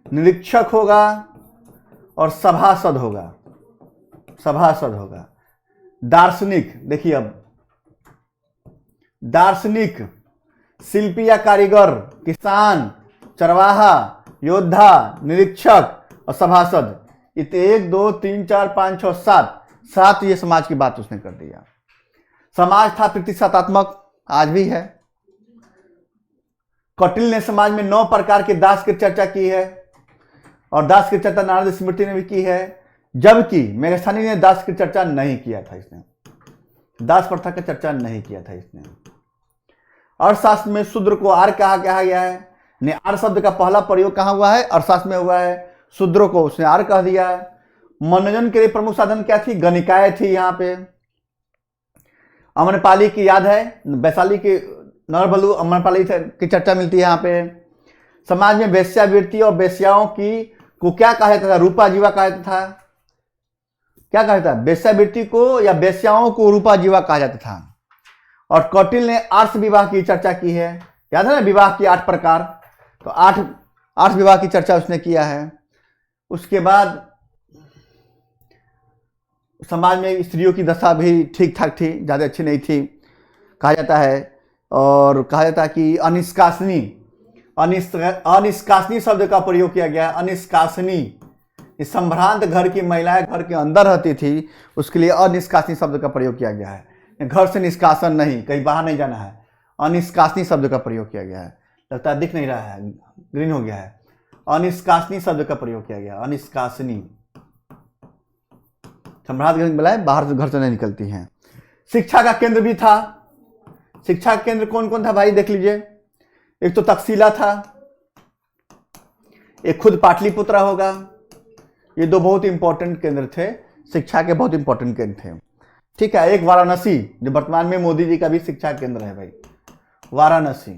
निरीक्षक होगा और सभासद होगा, सभासद होगा। दार्शनिक देखिए, अब दार्शनिक, शिल्पी या कारीगर, किसान, चरवाहा, योद्धा, निरीक्षक और सभासद, इतने 1 2 3 4 5 6 7 ये समाज की बात उसने कर दिया। समाज था प्रतिशतात्मक, आज भी है। कौटिल्य ने समाज में 9 प्रकार के दास की चर्चा की है, और दास की चर्चा नारद स्मृति ने भी की है, जबकि मेगास्थनी ने दास की चर्चा नहीं किया था। इसने दास प्रथा की चर्चा नहीं किया था इसने। अर्थशास्त्र में शूद्र को आर्य कहा गया है, ने आर्य शब्द का पहला प्रयोग कहां हुआ है, अर्थशास्त्र में हुआ है। शूद्रों को उसने आर्य कह दिया है। मनोरंजन के लिए प्रमुख साधन क्या थी, गणिकाएं थी। यहाँ पे अमरपाली की याद है, वैशाली के नरबलू अमरपाली की चर्चा मिलती है यहाँ पे। समाज में वेश्यावृत्ति और वेश्याओं की को क्या कहा जाता था? रूपा जीवा कहा जाता था। क्या कहा जाता? वेश्यावृत्ति को या वेश्याओं को रूपा जीवा कहा जाता था। और कौटिल्य ने आर्ष विवाह की चर्चा की है, याद है ना, विवाह की 8 प्रकार। तो 8 विवाह की चर्चा उसने किया है। उसके बाद समाज में स्त्रियों की दशा भी ठीक ठाक थी, ज़्यादा अच्छी नहीं थी कहा जाता है। और कहा जाता है कि अनिष्कासनी शब्द का प्रयोग किया गया। अनिष्कासनी, संभ्रांत घर की महिलाएं घर के अंदर रहती थी, उसके लिए अनिष्कासनी शब्द का प्रयोग किया गया है। घर से निष्कासन नहीं, कहीं बाहर नहीं जाना है, अनिष्कासनी शब्द का प्रयोग किया गया है। लगता है दिख नहीं रहा है, ग्रीन हो गया है। अनिष्कासनी शब्द का प्रयोग किया गया। अनिष्कासनी, सम्राट घर की महिलाएं बाहर से घर से नहीं निकलती हैं। शिक्षा का केंद्र भी था। शिक्षा का केंद्र कौन कौन था भाई देख लीजिए। एक तो तक्षशिला था, एक खुद पाटलिपुत्रा होगा। ये 2 बहुत इंपॉर्टेंट केंद्र थे, शिक्षा के बहुत इंपॉर्टेंट केंद्र थे। ठीक है, एक वाराणसी जो वर्तमान में मोदी जी का भी शिक्षा केंद्र है भाई, वाराणसी।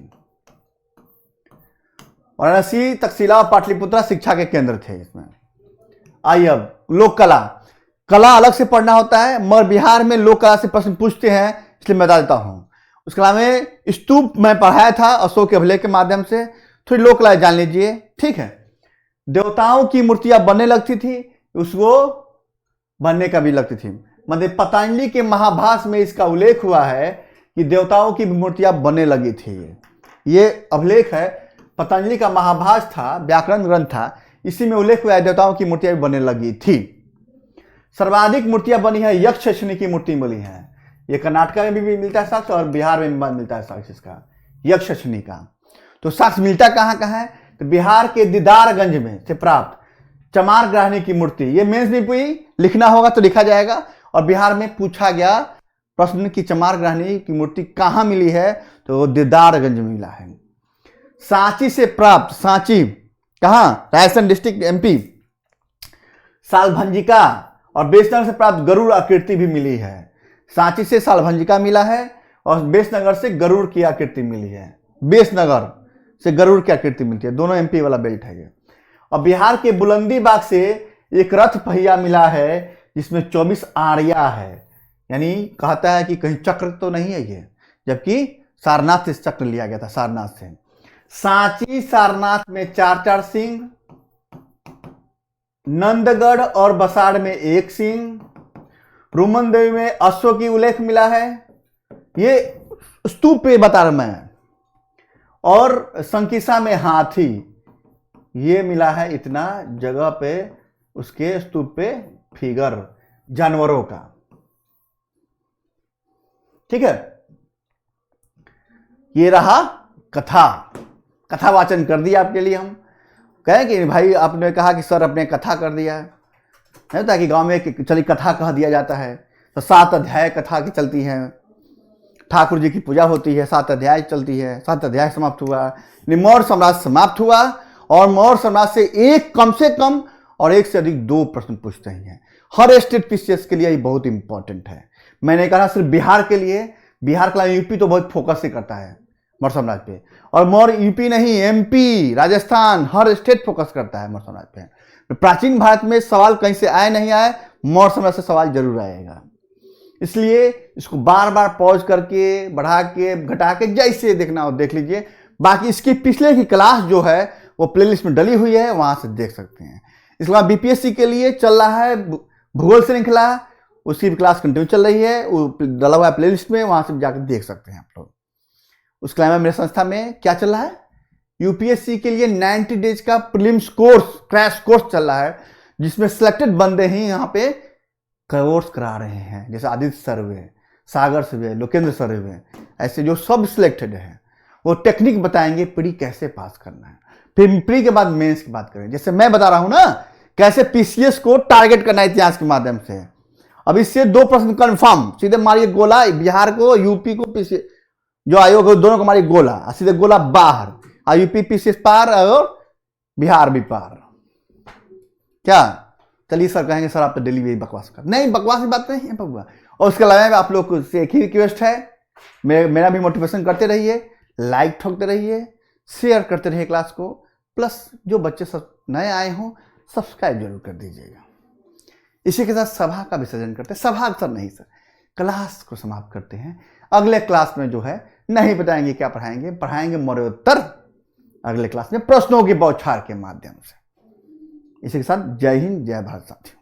वाराणसी, तक्षशिला और पाटलिपुत्रा शिक्षा के केंद्र थे इसमें। आइए अब लोक कला। कला अलग से पढ़ना होता है, मगर बिहार में लोक कला से प्रश्न पूछते हैं, इसलिए मैं बता देता हूं। उसके अलावा स्तूप मैं पढ़ाया था अशोक अभिलेख के माध्यम से, थोड़ी लोक कला जान लीजिए। ठीक है, देवताओं की मूर्तियां बनने लगती थी, उसको बनने का भी लगती थी। मतलब पतंजलि के महाभाष्य में इसका उल्लेख हुआ है कि देवताओं की मूर्तियां बनने लगी थी। ये अभिलेख है, पतंजलि का महाभाष्य था, व्याकरण ग्रंथ था, इसी में उल्लेख हुआ है देवताओं की मूर्तियां भी बनने लगी थी। सर्वाधिक मूर्तियां बनी है यक्षशनी की मूर्ति बनी है। ये कर्नाटक में भी मिलता है साक्ष्य और बिहार में भी मिलता है साक्ष्य इसका, यक्षशनी का। तो साक्ष्य मिलता कहाँ है? तो बिहार के दीदारगंज में से प्राप्त चमार ग्राहनी की मूर्ति। ये मेंस में कोई लिखना होगा तो लिखा जाएगा। और बिहार में पूछा गया प्रश्न की चमार ग्राहनी की मूर्ति कहाँ मिली है, तो दीदारगंज में मिला है। सांची से प्राप्त, सांची कहाँ? Raisen district MP। सालभंजिका और बेसनगर से प्राप्त गरुड़ आकृति भी मिली है। सांची से सालभंजिका मिला है और बेसनगर से गरुड़ की आकृति मिली है। बेसनगर से गरुड़ की आकृति मिलती है, दोनों MP वाला बेल्ट है ये। और बिहार के बुलंदीबाग से एक रथ पहिया मिला है जिसमें 24 आड़िया है। यानी कहता है कि कहीं चक्र तो नहीं है ये, जबकि सारनाथ से चक्र लिया गया था, सारनाथ से। सांची सारनाथ में 4-4 सिंह, नंदगढ़ और बसाड़ में 1 सिंह, रोमन देवी में अश्व की उल्लेख मिला है। ये स्तूप पे बता रहा मैं। और संकिसा में हाथी, ये मिला है इतना जगह पे उसके स्तूप पे फिगर जानवरों का। ठीक है, ये रहा कथा वाचन कर दिया आपके लिए। हम कहें कि भाई आपने कहा कि सर अपने कथा कर दिया है, ताकि गांव में चली कथा कह दिया जाता है। तो 7 अध्याय कथा की चलती हैं, ठाकुर जी की पूजा होती है, 7 अध्याय चलती है। 7 अध्याय समाप्त हुआ, मौर्य साम्राज्य समाप्त हुआ। और मौर्य साम्राज्य से एक कम से कम और 1 से अधिक 2 प्रश्न पूछते हैं। हर स्टेट PCS के लिए ये बहुत इंपॉर्टेंट है। मैंने कहा सिर्फ बिहार के लिए, बिहार का यूपी तो बहुत फोकस ही करता है मौर्य साम्राज्य पे, और मौर्य यूपी नहीं MP, राजस्थान, हर स्टेट फोकस करता है मौर्य साम्राज्य पे। प्राचीन भारत में सवाल कहीं से आए नहीं आए, मौर्य साम्राज्य से सवाल जरूर आएगा। इसलिए इसको बार बार पॉज करके, बढ़ा के, घटा के, जैसे देखना हो देख लीजिए। बाकी इसकी पिछले की क्लास जो है वो प्लेलिस्ट में डली हुई है, वहां से देख सकते हैं। इसके बाद BPSC के लिए चल रहा है भूगोल श्रृंखला, उसकी भी क्लास कंटिन्यू चल रही है, वो डला हुआ है प्लेलिस्ट में, वहां से जाकर देख सकते हैं आप लोग। उसके अलावा मेरे संस्था में क्या चल रहा है, UPSC के लिए 90 डेज का प्रीलिम्स कोर्स, क्रैश कोर्स चल रहा है, जिसमें सिलेक्टेड बंदे ही यहाँ पे कोर्स करा रहे हैं। जैसे आदित्य सर हुए, सागर से हुए, लोकेंद्र सर हुए, ऐसे जो सब सिलेक्टेड हैं, वो टेक्निक बताएंगे प्री कैसे पास करना है। फिर प्री के बाद मेंस की बात करें, जैसे मैं बता रहा हूं ना कैसे PCS को टारगेट करना है इतिहास के माध्यम से। अब इससे 2 प्रश्न कंफर्म, सीधे मारिए गोला, बिहार को, यूपी को, PCS जो आयोग दोनों को मारिए गोला, सीधे गोला बाहर, और यूपी PCS पार और बिहार भी पार। क्या चलिए सर कहेंगे सर आप तो डेली भी बकवास कर, नहीं बकवास की बात नहीं है बबुआ। और उसके अलावा आप लोग से एक ही रिक्वेस्ट है, मेरा भी मोटिवेशन करते रहिए। लाइक ठोकते रहिए, शेयर करते रहिए क्लास को, प्लस जो बच्चे सब नए आए हों सब्सक्राइब जरूर कर दीजिएगा। इसी के साथ सभा का विसर्जन करते हैं, सभा सर नहीं सर, क्लास को समाप्त करते हैं। अगले क्लास में जो है नहीं बताएंगे क्या पढ़ाएंगे, पढ़ाएंगे मरणोत्तर अगले क्लास में प्रश्नों की बौछार के माध्यम से। इसी के साथ जय हिंद, जय भारत साथियों।